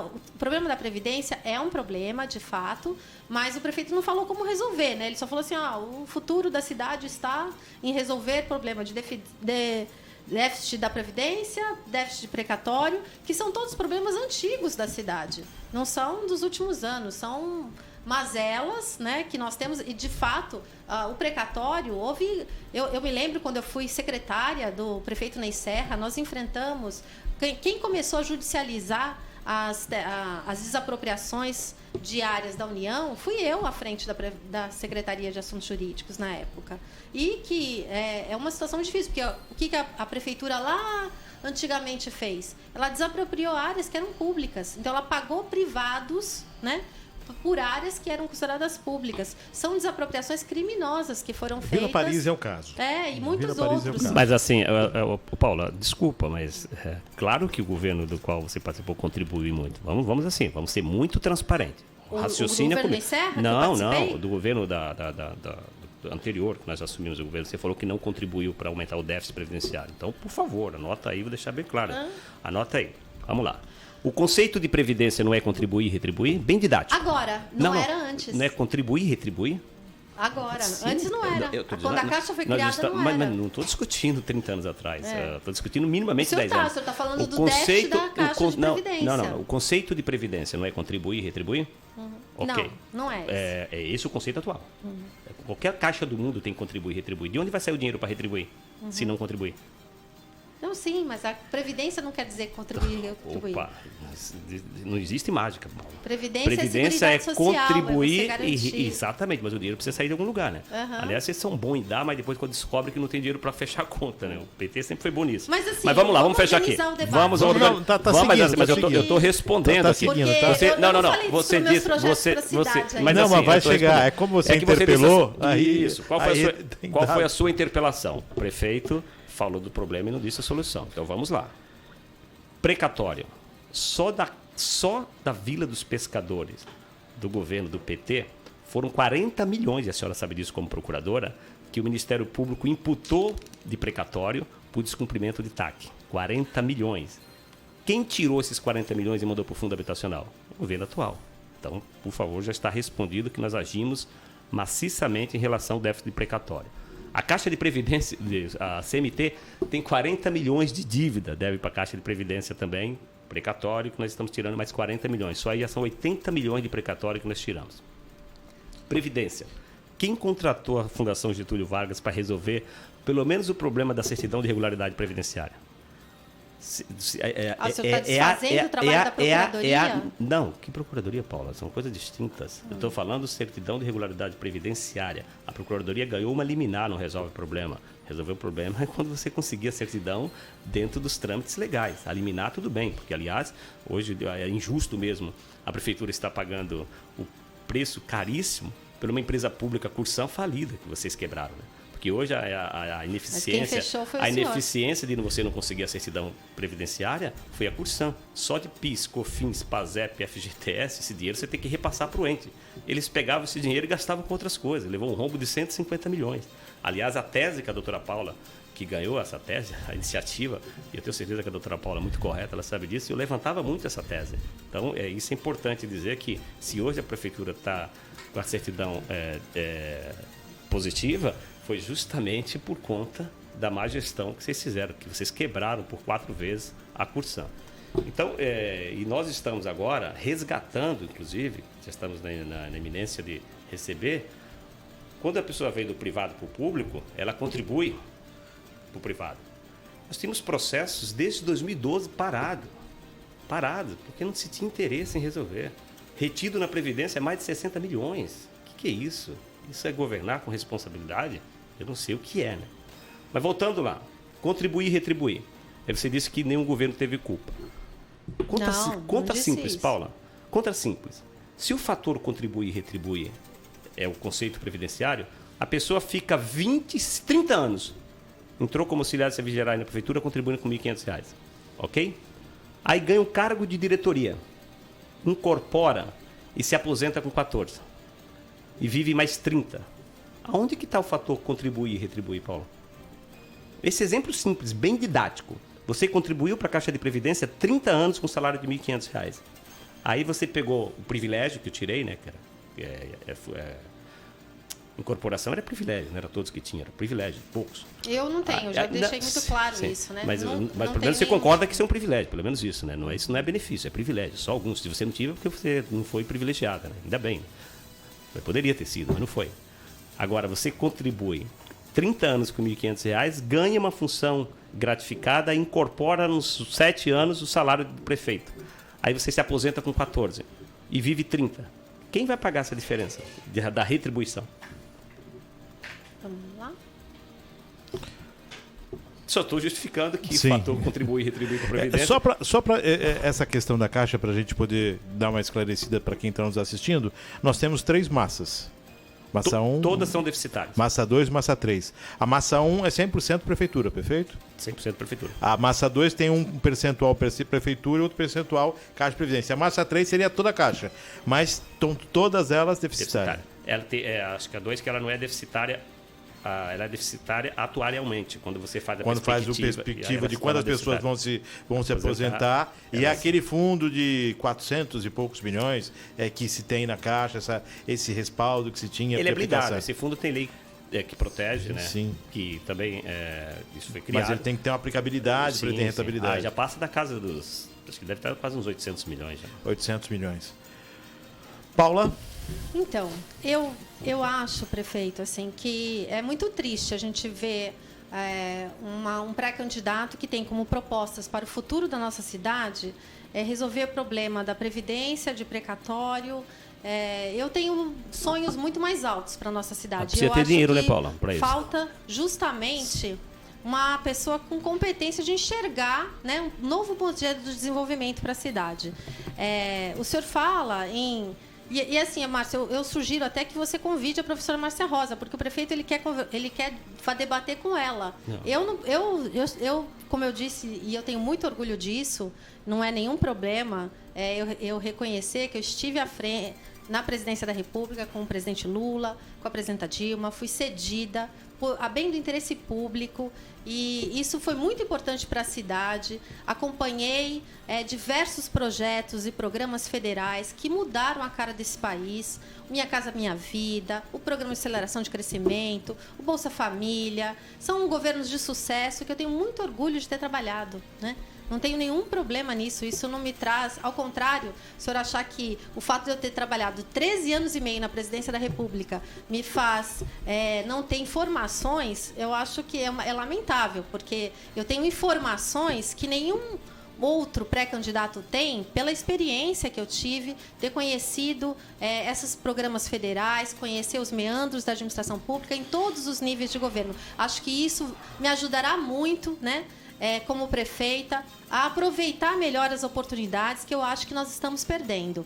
o problema da Previdência é um problema, de fato, mas o prefeito não falou como resolver, né? Ele só falou assim, o futuro da cidade está em resolver problema de déficit da Previdência, déficit precatório, que são todos problemas antigos da cidade. Não são dos últimos anos, são mazelas, né, que nós temos. E, de fato, o precatório, eu me lembro quando eu fui secretária do prefeito Ney Serra, nós enfrentamos... Quem começou a judicializar as desapropriações diárias da União, fui eu à frente da Secretaria de Assuntos Jurídicos na época. E que é uma situação difícil, porque o que a prefeitura lá antigamente fez? Ela desapropriou áreas que eram públicas. Então, ela pagou privados, né, por áreas que eram consideradas públicas. São desapropriações criminosas que foram feitas. Vila Paris é o caso. E muitos Vila Paris outros. é o caso. Mas assim, Paula, desculpa, mas claro que o governo do qual você participou contribuiu muito. Vamos assim, vamos ser muito transparentes. O governo Ney Serra, não, do governo do anterior, que nós assumimos o governo, você falou que não contribuiu para aumentar o déficit previdenciário. Então, por favor, anota aí, vou deixar bem claro. Anota aí. Vamos lá. O conceito de previdência não é contribuir e retribuir? Bem didático. Agora, não era antes. Não é contribuir e retribuir? Agora, Sim, antes não era. Quando a Caixa foi criada, não mas era. não estou discutindo 30 anos atrás. Estou discutindo minimamente 10 anos. O senhor está falando do déficit da Caixa de Previdência. Não. O conceito de previdência não é contribuir e retribuir? Ok. Não é esse. É esse o conceito atual. Qualquer caixa do mundo tem que contribuir e retribuir. De onde vai sair o dinheiro para retribuir, se não contribuir? Não, sim, mas a Previdência não quer dizer contribuir e retribuir. Opa, não existe mágica, Paulo. Previdência é contribuir e exatamente, mas o dinheiro precisa sair de algum lugar, né? Aliás, vocês são bons em dar, mas depois quando descobre que não tem dinheiro para fechar a conta, né? O PT sempre foi bom nisso. Mas, assim, vamos lá, vamos fechar aqui. Vamos organizar. Mas eu estou respondendo aqui. Você disse, mas vai chegar. É como você interpelou. Isso. Qual foi a sua interpelação? O prefeito falou do problema e não disse a solução. Então vamos lá. Precatório. Só da Vila dos Pescadores do governo do PT foram 40 milhões, e a senhora sabe disso como procuradora, que o Ministério Público imputou de precatório por descumprimento de TAC. 40 milhões. Quem tirou esses 40 milhões e mandou para o fundo habitacional? O governo atual. Então, por favor, já está respondido que nós agimos maciçamente em relação ao déficit de precatório. A Caixa de Previdência, a CMT, tem 40 milhões de dívida, deve para a Caixa de Previdência também, precatório, que nós estamos tirando mais 40 milhões. Só aí já são 80 milhões de precatório que nós tiramos. Previdência. Quem contratou a Fundação Getúlio Vargas para resolver pelo menos o problema da certidão de regularidade previdenciária? O senhor está desfazendo o trabalho da Procuradoria? Não, que Procuradoria, Paula? São coisas distintas. Eu estou falando certidão de regularidade previdenciária. A Procuradoria ganhou uma liminar, não resolve o problema. Resolver o problema é quando você conseguir a certidão dentro dos trâmites legais. A liminar, tudo bem, porque, aliás, hoje é injusto mesmo. A Prefeitura está pagando o preço caríssimo por uma empresa pública Cursan falida que vocês quebraram, né? Porque hoje a ineficiência de você não conseguir a certidão previdenciária foi a Cursan. Só de PIS, COFINS, PASEP, FGTS, esse dinheiro você tem que repassar para o ente. Eles pegavam esse dinheiro e gastavam com outras coisas. Levou um rombo de 150 milhões. Aliás, a tese que a doutora Paula, que ganhou essa tese, a iniciativa, e eu tenho certeza que a doutora Paula é muito correta, ela sabe disso, e eu levantava muito essa tese. Então, isso é importante dizer que se hoje a Prefeitura está com a certidão positiva, foi justamente por conta da má gestão que vocês fizeram, que vocês quebraram por 4 vezes a Cursan. Então, e nós estamos agora resgatando, inclusive, já estamos na iminência de receber, quando a pessoa vem do privado para o público, ela contribui para o privado. Nós tínhamos processos desde 2012 parados, porque não se tinha interesse em resolver. Retido na Previdência mais de 60 milhões. O que é isso? Isso é governar com responsabilidade? Eu não sei o que é, né? Mas voltando lá, contribuir e retribuir. Aí você disse que nenhum governo teve culpa. Conta simples, Paula. Conta simples. Se o fator contribui e retribui é o conceito previdenciário, a pessoa fica 30 anos. Entrou como auxiliar de serviço gerais na prefeitura, contribuindo com R$ 1.500. Ok? Aí ganha um cargo de diretoria. Incorpora e se aposenta com 14. E vive mais 30. Aonde que está o fator contribuir e retribuir, Paulo? Esse exemplo simples, bem didático. Você contribuiu para a Caixa de Previdência 30 anos com salário de R$ 1.500. Aí você pegou o privilégio que eu tirei, né, cara? Incorporação era privilégio, não era todos que tinham, era privilégio, poucos. Eu não tenho, já deixei muito claro isso, né? Mas pelo menos você concorda que isso é um privilégio, pelo menos isso, né? Isso não é benefício, é privilégio. Só alguns. Se você não tiver, é porque você não foi privilegiada, né? Ainda bem. Mas poderia ter sido, mas não foi. Agora, você contribui 30 anos com R$ 1.500, ganha uma função gratificada e incorpora nos 7 anos o salário do prefeito. Aí você se aposenta com 14 e vive 30. Quem vai pagar essa diferença da retribuição? Vamos lá. Só estou justificando que Sim. o fator contribui e retribui com a Previdência. Só para essa questão da Caixa, para a gente poder dar uma esclarecida para quem está nos assistindo, nós temos 3 massas. Massa 1... Todas são deficitárias. Massa 2 e massa 3. A massa 1 é 100% prefeitura, perfeito? 100% prefeitura. A massa 2 tem um percentual prefeitura e outro percentual Caixa de Previdência. A massa 3 seria toda a Caixa, mas estão todas elas deficitárias. Ela acho que a 2 que ela não é deficitária, ela é deficitária atuarialmente, quando você faz a perspectiva de quantas pessoas vão se aposentar, e aquele fundo de 400 e poucos milhões que se tem na Caixa, esse respaldo que se tinha. Ele é blindado, esse fundo tem lei que protege, né? Sim. Que também isso foi criado. Mas ele tem que ter uma aplicabilidade para ele ter rentabilidade. Já passa da casa dos... Acho que deve estar quase uns 800 milhões. Já. 800 milhões. Paula? Então, eu acho, prefeito, assim, que é muito triste a gente ver um pré-candidato que tem como propostas para o futuro da nossa cidade resolver o problema da previdência, de precatório. Eu tenho sonhos muito mais altos para a nossa cidade. Precisa ter dinheiro, né, Paula, para isso? Falta justamente uma pessoa com competência de enxergar, né, um novo modelo de desenvolvimento para a cidade. O senhor fala em... E assim, Márcia, eu sugiro até que você convide a professora Márcia Rosa, porque o prefeito ele quer debater com ela. Eu, como eu disse, e eu tenho muito orgulho disso, não é nenhum problema eu reconhecer que eu estive à frente na presidência da República com o presidente Lula, com a presidenta Dilma, fui cedida a bem do interesse público, e isso foi muito importante para a cidade. Acompanhei diversos projetos e programas federais que mudaram a cara desse país. Minha Casa Minha Vida, o Programa de Aceleração de Crescimento, o Bolsa Família. São governos de sucesso que eu tenho muito orgulho de ter trabalhado, né? Não tenho nenhum problema nisso, isso não me traz... Ao contrário, se o senhor achar que o fato de eu ter trabalhado 13 anos e meio na presidência da República me faz não ter informações, eu acho que é lamentável, porque eu tenho informações que nenhum outro pré-candidato tem, pela experiência que eu tive, ter conhecido esses programas federais, conhecer os meandros da administração pública em todos os níveis de governo. Acho que isso me ajudará muito, né? Como prefeita, a aproveitar melhor as oportunidades que eu acho que nós estamos perdendo.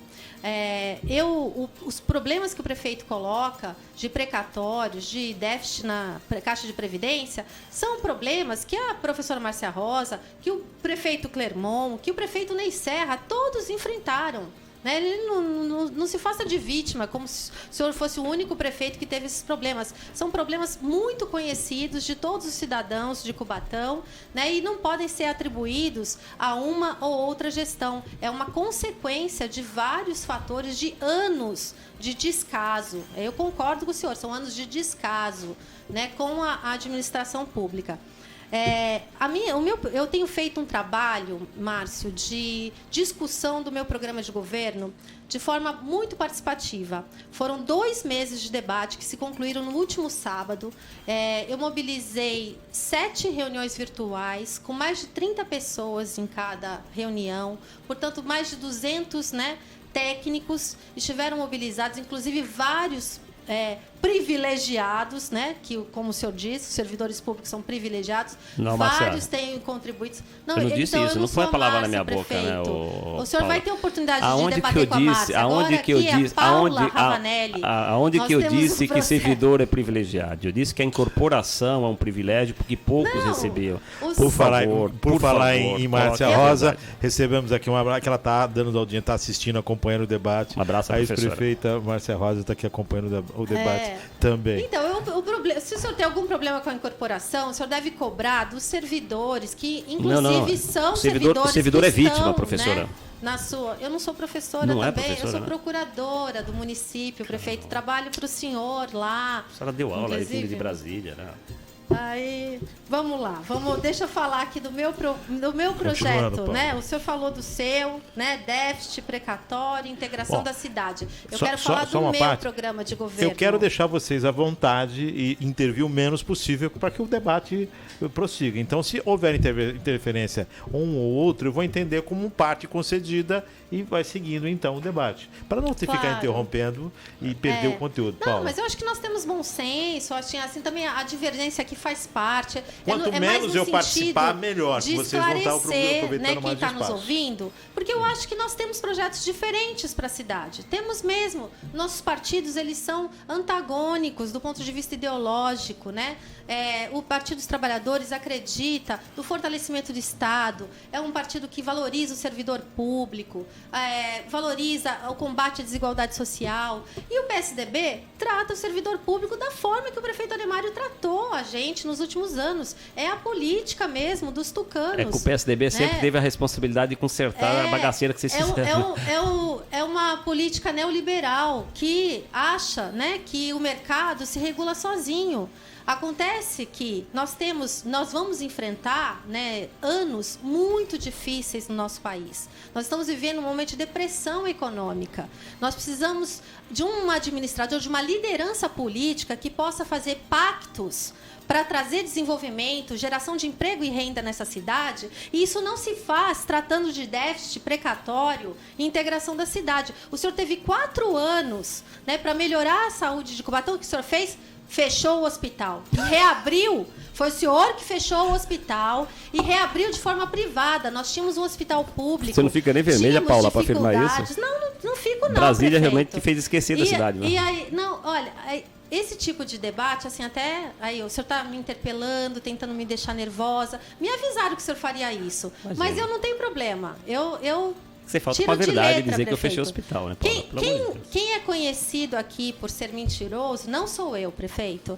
Os problemas que o prefeito coloca de precatórios, de déficit na Caixa de Previdência, são problemas que a professora Márcia Rosa, que o prefeito Clermont, que o prefeito Ney Serra, todos enfrentaram. Ele não se faça de vítima, como se o senhor fosse o único prefeito que teve esses problemas. São problemas muito conhecidos de todos os cidadãos de Cubatão, né, e não podem ser atribuídos a uma ou outra gestão. É uma consequência de vários fatores, de anos de descaso. Eu concordo com o senhor, são anos de descaso, né, com a administração pública. Eu tenho feito um trabalho, Márcio, de discussão do meu programa de governo de forma muito participativa. Foram 2 meses de debate que se concluíram no último sábado. Eu mobilizei 7 reuniões virtuais, com mais de 30 pessoas em cada reunião, portanto, mais de 200 técnicos estiveram mobilizados, inclusive vários privilegiados, né? Que, como o senhor disse, os servidores públicos são privilegiados. Não, vários têm contribuído. Não, eu não disse isso, não foi a palavra na minha boca, né? O senhor vai ter oportunidade aonde de debater que eu com a disse, Márcia. aonde Agora, que eu disse, aonde que eu disse que servidor é privilegiado? Eu disse que a incorporação é um privilégio porque poucos receberam. Por falar em Márcia Rosa, recebemos aqui um abraço, que ela está dando audiência, está assistindo, acompanhando o debate. Um abraço à a professora. ex-prefeita Márcia Rosa está aqui acompanhando o debate também. Então, se o senhor tem algum problema com a incorporação, o senhor deve cobrar dos servidores, que inclusive são servidores. O servidor é vítima, estão, professora. Né, eu não sou professora não também, professora, eu sou né? procuradora do município, prefeito, trabalho para o senhor lá. A senhora deu aula aí vindo de Brasília, né? Aí, vamos lá, deixa eu falar aqui do meu projeto, né? O senhor falou do seu, né? Déficit precatório, integração da cidade. Eu quero falar do meu programa de governo. Eu quero deixar vocês à vontade e intervir o menos possível para que o debate prossiga. Então, se houver interferência um ou outro, eu vou entender como parte concedida e vai seguindo, então, o debate. Para não ficar interrompendo e perder o conteúdo. Não, mas eu acho que nós temos bom senso, assim, também a divergência aqui faz parte. Quanto menos eu participar, melhor. De vocês vão estar aproveitando né, quem está nos espaço. ouvindo, porque eu acho que nós temos projetos diferentes para a cidade. Temos mesmo. Nossos partidos, eles são antagônicos do ponto de vista ideológico, né? O Partido dos Trabalhadores acredita no fortalecimento do Estado, é um partido que valoriza o servidor público, valoriza o combate à desigualdade social. E o PSDB trata o servidor público da forma que o prefeito Ademário tratou a gente nos últimos anos. É a política mesmo dos tucanos. É que o PSDB sempre teve a responsabilidade de consertar a bagaceira que vocês fizeram. É uma política neoliberal que acha, né, que o mercado se regula sozinho. Acontece que nós vamos enfrentar, né, anos muito difíceis no nosso país. Nós estamos vivendo um momento de depressão econômica. Nós precisamos de um administrador, de uma liderança política que possa fazer pactos para trazer desenvolvimento, geração de emprego e renda nessa cidade. E isso não se faz tratando de déficit precatório e integração da cidade. O senhor teve 4 anos, né, para melhorar a saúde de Cubatão. O que o senhor fez? Fechou o hospital. E reabriu. Foi o senhor que fechou o hospital e reabriu de forma privada. Nós tínhamos um hospital público. Você não fica nem vermelha, Paula, para afirmar isso? Não fico, não. Brasília prefeito. Realmente fez esquecer da cidade, né? E aí, não, olha, esse tipo de debate, assim, até aí o senhor está me interpelando, tentando me deixar nervosa. Me avisaram que o senhor faria isso. Mas eu não tenho problema. Você falta com a verdade dizer que eu fechei o hospital, né, Paula? Quem é conhecido aqui por ser mentiroso não sou eu, prefeito.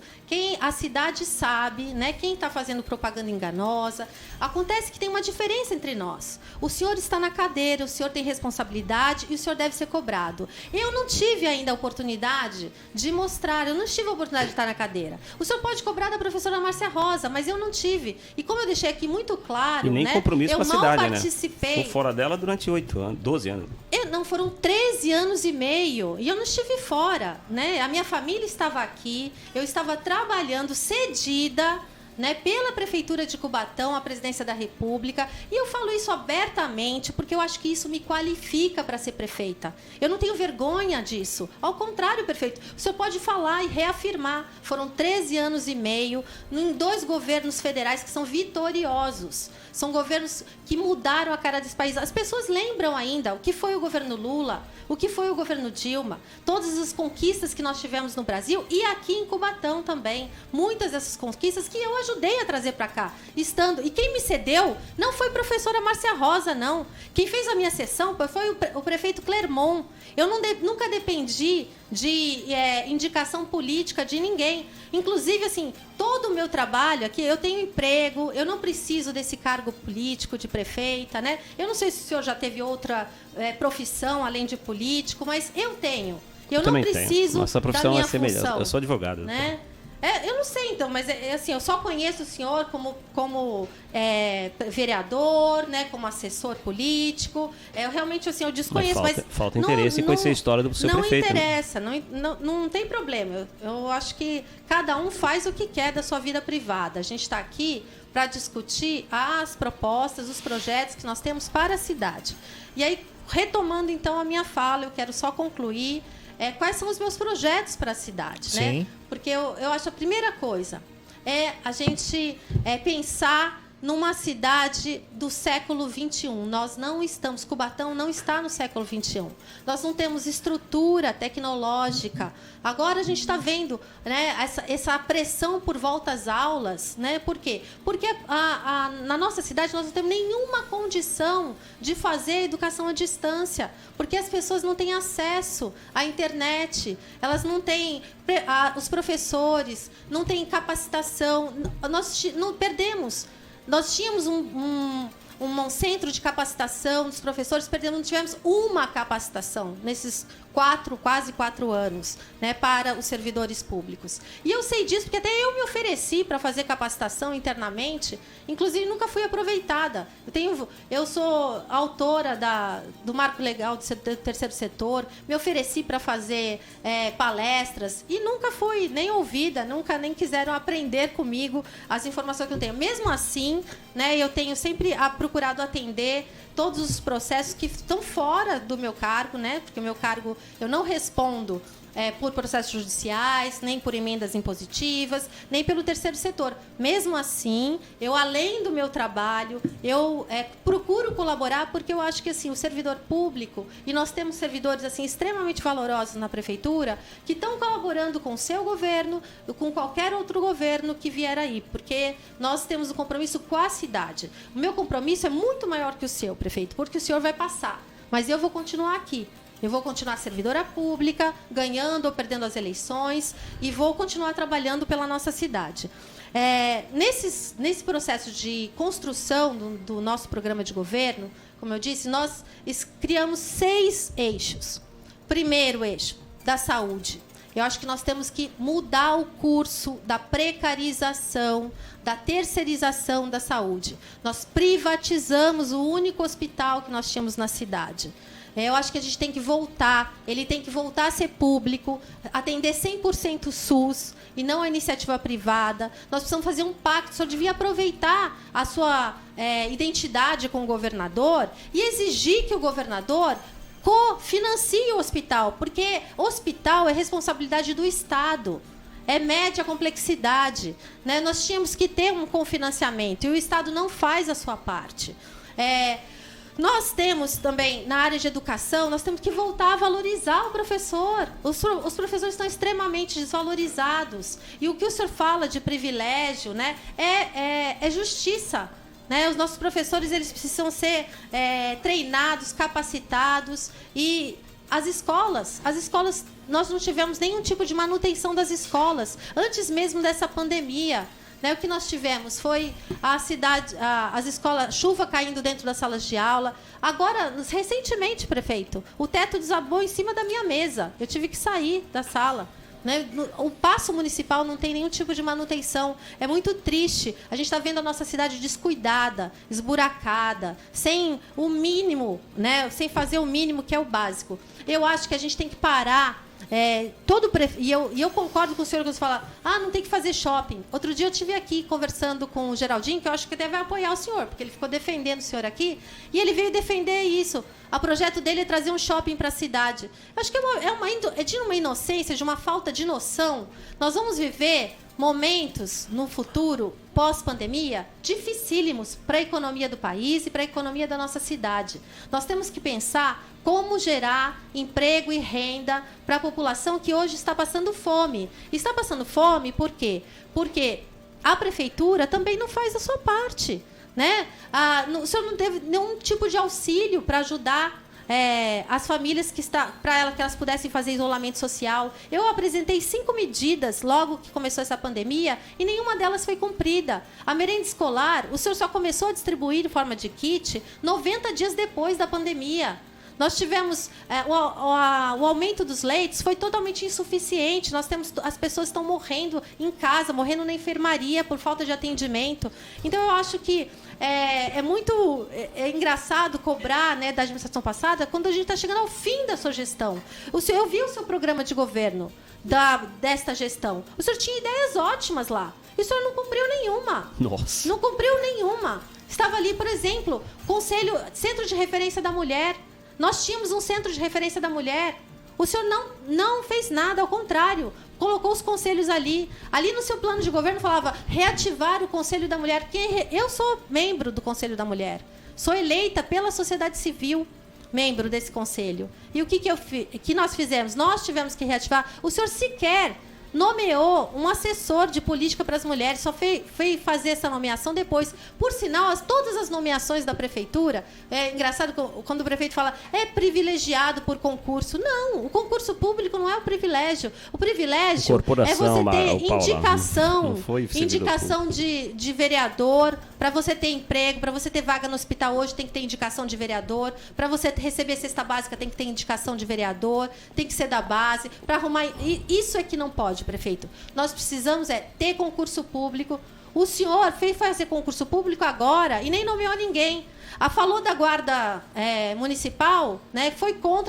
A cidade sabe, né? Quem está fazendo propaganda enganosa. Acontece que tem uma diferença entre nós. O senhor está na cadeira, o senhor tem responsabilidade e o senhor deve ser cobrado. Eu não tive ainda a oportunidade de mostrar, eu não tive a oportunidade de estar na cadeira. O senhor pode cobrar da professora Márcia Rosa, mas eu não tive. E como eu deixei aqui muito claro, e nem né, compromisso com a cidade, né? Participei. Ficou fora dela durante 12 anos. Não, foram 13 anos e meio e eu não estive fora, né? A minha família estava aqui, eu estava trabalhando cedida, né, pela Prefeitura de Cubatão, a Presidência da República, e eu falo isso abertamente porque eu acho que isso me qualifica para ser prefeita. Eu não tenho vergonha disso. Ao contrário, prefeito, o senhor pode falar e reafirmar. Foram 13 anos e meio em 2 governos federais que são vitoriosos. São governos que mudaram a cara desse país. As pessoas lembram ainda o que foi o governo Lula, o que foi o governo Dilma, todas as conquistas que nós tivemos no Brasil e aqui em Cubatão também. Muitas dessas conquistas que eu ajudei a trazer para cá. E quem me cedeu não foi a professora Márcia Rosa, não. Quem fez a minha sessão foi o prefeito Clermont. Eu nunca dependi de indicação política de ninguém. Inclusive, assim, todo o meu trabalho aqui, eu tenho emprego, eu não preciso desse cargo político de prefeita, né? Eu não sei se o senhor já teve outra profissão além de político, mas eu tenho. Eu não preciso Nossa profissão da minha é semelhante. função, eu sou advogado. né? Eu não sei, então, mas assim, eu só conheço o senhor como vereador, né, como assessor político. Eu realmente, assim, eu desconheço, mas falta interesse em conhecer a história do seu prefeito. Não interessa, né? não tem problema. Eu acho que cada um faz o que quer da sua vida privada. A gente está aqui para discutir as propostas, os projetos que nós temos para a cidade. E aí, retomando, então, a minha fala, eu quero só concluir. quais são os meus projetos para a cidade, Sim. né? Porque eu acho a primeira coisa é a gente pensar numa cidade do século XXI. Nós não estamos, Cubatão não está no século XXI. Nós não temos estrutura tecnológica. Agora a gente está vendo, né, essa pressão por volta às aulas. Né? Por quê? Porque na nossa cidade nós não temos nenhuma condição de fazer educação à distância, porque as pessoas não têm acesso à internet, elas não têm, os professores não têm capacitação. Nós não perdemos. Nós tínhamos um centro de capacitação dos professores, não tivemos uma capacitação nesses quase 4 anos, né, para os servidores públicos. E eu sei disso porque até eu me ofereci para fazer capacitação internamente, inclusive nunca fui aproveitada. Eu sou autora do Marco Legal do Terceiro Setor, me ofereci para fazer palestras e nunca fui nem ouvida, nem quiseram aprender comigo as informações que eu tenho. Mesmo assim, né, eu tenho sempre procurado atender todos os processos que estão fora do meu cargo, né? Porque o meu cargo, eu não respondo por processos judiciais, nem por emendas impositivas, nem pelo terceiro setor. Mesmo assim, eu, além do meu trabalho, eu procuro colaborar, porque eu acho que assim, o servidor público, e nós temos servidores assim, extremamente valorosos na prefeitura, que estão colaborando com o seu governo, com qualquer outro governo que vier aí, porque nós temos um compromisso com a cidade. O meu compromisso é muito maior que o seu, prefeito, porque o senhor vai passar, mas eu vou continuar aqui. Eu vou continuar servidora pública, ganhando ou perdendo as eleições, e vou continuar trabalhando pela nossa cidade. Nesse processo de construção do nosso programa de governo, como eu disse, nós criamos 6 eixos. Primeiro eixo, da saúde. Eu acho que nós temos que mudar o curso da precarização, da terceirização da saúde. Nós privatizamos o único hospital que nós tínhamos na cidade. Eu acho que a gente tem que voltar, ele tem que voltar a ser público, atender 100% SUS e não a iniciativa privada. Nós precisamos fazer um pacto, só devia aproveitar a sua identidade com o governador e exigir que o governador cofinancie o hospital, porque hospital é responsabilidade do Estado. É média complexidade. Né? Nós tínhamos que ter um cofinanciamento e o Estado não faz a sua parte. Nós temos também, na área de educação, nós temos que voltar a valorizar o professor. Os professores estão extremamente desvalorizados. E o que o senhor fala de privilégio, né, é justiça. Né? Os nossos professores eles precisam ser treinados, capacitados. E as escolas, nós não tivemos nenhum tipo de manutenção das escolas, antes mesmo dessa pandemia. Né, o que nós tivemos foi as escolas, chuva caindo dentro das salas de aula. Agora, recentemente, prefeito, o teto desabou em cima da minha mesa. Eu tive que sair da sala. Né? O Paço Municipal não tem nenhum tipo de manutenção. É muito triste. A gente está vendo a nossa cidade descuidada, esburacada, sem o mínimo, né? Sem fazer o mínimo, que é o básico. Eu acho que a gente tem que parar. E eu concordo com o senhor quando você fala, não tem que fazer shopping. Outro dia eu estive aqui conversando com o Geraldinho, que eu acho que deve apoiar o senhor, porque ele ficou defendendo o senhor aqui, e ele veio defender isso. O projeto dele é trazer um shopping para a cidade. Eu acho que é de uma inocência, de uma falta de noção. Nós vamos viver momentos no futuro, pós-pandemia, dificílimos para a economia do país e para a economia da nossa cidade. Nós temos que pensar como gerar emprego e renda para a população que hoje está passando fome. E está passando fome por quê? Porque a prefeitura também não faz a sua parte. Né? O senhor não teve nenhum tipo de auxílio para ajudar as famílias para que elas pudessem fazer isolamento social. Eu apresentei 5 medidas logo que começou essa pandemia e nenhuma delas foi cumprida. A merenda escolar, o senhor só começou a distribuir em forma de kit 90 dias depois da pandemia. Nós tivemos o aumento dos leitos foi totalmente insuficiente. As pessoas estão morrendo em casa, morrendo na enfermaria por falta de atendimento. Então eu acho que é muito engraçado cobrar, né, da administração passada quando a gente está chegando ao fim da sua gestão. Eu vi o seu programa de governo desta gestão. O senhor tinha ideias ótimas lá. E o senhor não cumpriu nenhuma. Nossa. Não cumpriu nenhuma. Estava ali, por exemplo, Centro de Referência da Mulher. Nós tínhamos um centro de referência da mulher. O senhor não fez nada, ao contrário, colocou os conselhos ali. Ali no seu plano de governo falava reativar o Conselho da Mulher. Eu sou membro do Conselho da Mulher. Sou eleita pela sociedade civil, membro desse conselho. E o que nós fizemos? Nós tivemos que reativar. O senhor sequer nomeou um assessor de política para as mulheres, só foi fazer essa nomeação depois. Por sinal, todas as nomeações da prefeitura, é engraçado quando o prefeito fala é privilegiado por concurso. Não, o concurso público não é o privilégio. O privilégio é você ter indicação de vereador, para você ter emprego, para você ter vaga no hospital hoje tem que ter indicação de vereador, para você receber cesta básica tem que ter indicação de vereador, tem que ser da base, para arrumar... Isso é que não pode, prefeito. Nós precisamos ter concurso público. O senhor fez fazer concurso público agora e nem nomeou ninguém. Falou da guarda municipal, né?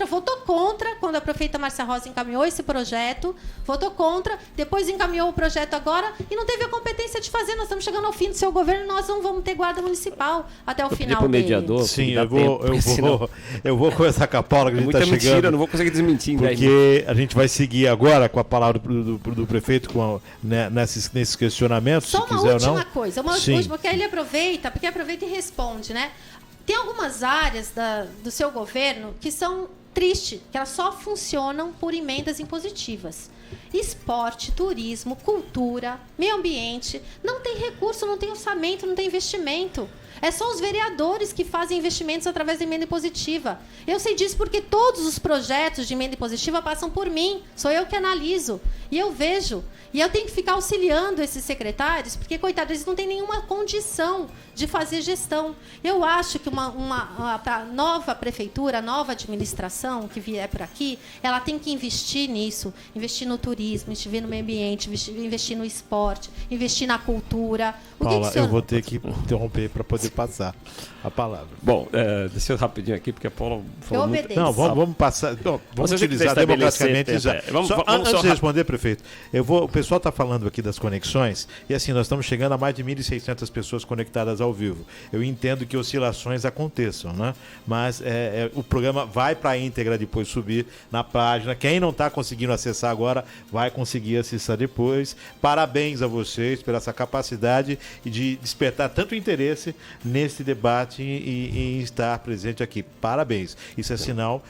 Votou contra quando a prefeita Márcia Rosa encaminhou esse projeto, votou contra, depois encaminhou o projeto agora e não teve a competência de fazer. Nós estamos chegando ao fim do seu governo e nós não vamos ter guarda municipal até o final dele. Mediador, sim, eu vou começar com a Paula, que a gente está chegando. Mentira, eu não vou conseguir desmentir. Porque a gente vai seguir agora com a palavra do prefeito nesses questionamentos, Só se uma quiser última ou não. coisa, porque ele aproveita e responde, né? Tem algumas áreas do seu governo que são tristes, que elas só funcionam por emendas impositivas. Esporte, turismo, cultura, meio ambiente, não tem recurso, não tem orçamento, não tem investimento. É só os vereadores que fazem investimentos através da emenda impositiva. Eu sei disso porque todos os projetos de emenda impositiva passam por mim. Sou eu que analiso. E eu vejo. E eu tenho que ficar auxiliando esses secretários, porque, coitados, eles não têm nenhuma condição de fazer gestão. Eu acho que a nova prefeitura, a nova administração que vier por aqui, ela tem que investir nisso. Investir no turismo, investir no meio ambiente, investir no esporte, investir na cultura. Paula, eu vou ter que interromper para poder passar a palavra. Bom, deixa eu rapidinho aqui, porque a Paula falou muito... Não, vamos passar... Vamos utilizar democraticamente... Antes de responder, prefeito, o pessoal está falando aqui das conexões, e assim, nós estamos chegando a mais de 1.600 pessoas conectadas ao vivo. Eu entendo que oscilações aconteçam, né? Mas o programa vai para a íntegra depois subir na página. Quem não está conseguindo acessar agora, vai conseguir acessar depois. Parabéns a vocês por essa capacidade de despertar tanto interesse nesse debate e em estar presente aqui. Parabéns. Isso é sinal,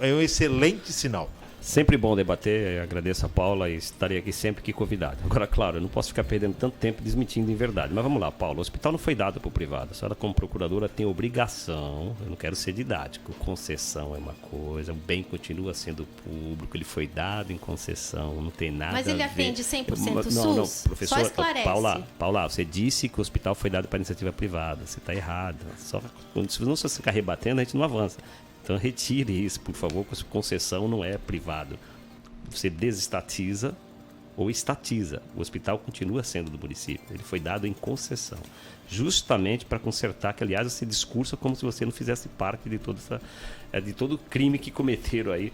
é um excelente sinal. Sempre bom debater, eu agradeço a Paula e estarei aqui sempre que convidado. Agora, claro, eu não posso ficar perdendo tanto tempo desmentindo em verdade. Mas vamos lá, Paula, o hospital não foi dado para o privado. A senhora, como procuradora, tem obrigação, eu não quero ser didático, concessão é uma coisa, o bem continua sendo público, ele foi dado em concessão, não tem nada Mas ele a ver. atende 100% SUS? Não, professor, só esclarece. Paula, você disse que o hospital foi dado para iniciativa privada, você está errado. Se não se ficar rebatendo, a gente não avança. Então retire isso, por favor, porque concessão não é privado. Você desestatiza ou estatiza. O hospital continua sendo do município. Ele foi dado em concessão. Justamente para consertar, que aliás esse discurso é como se você não fizesse parte de todo o crime que cometeram aí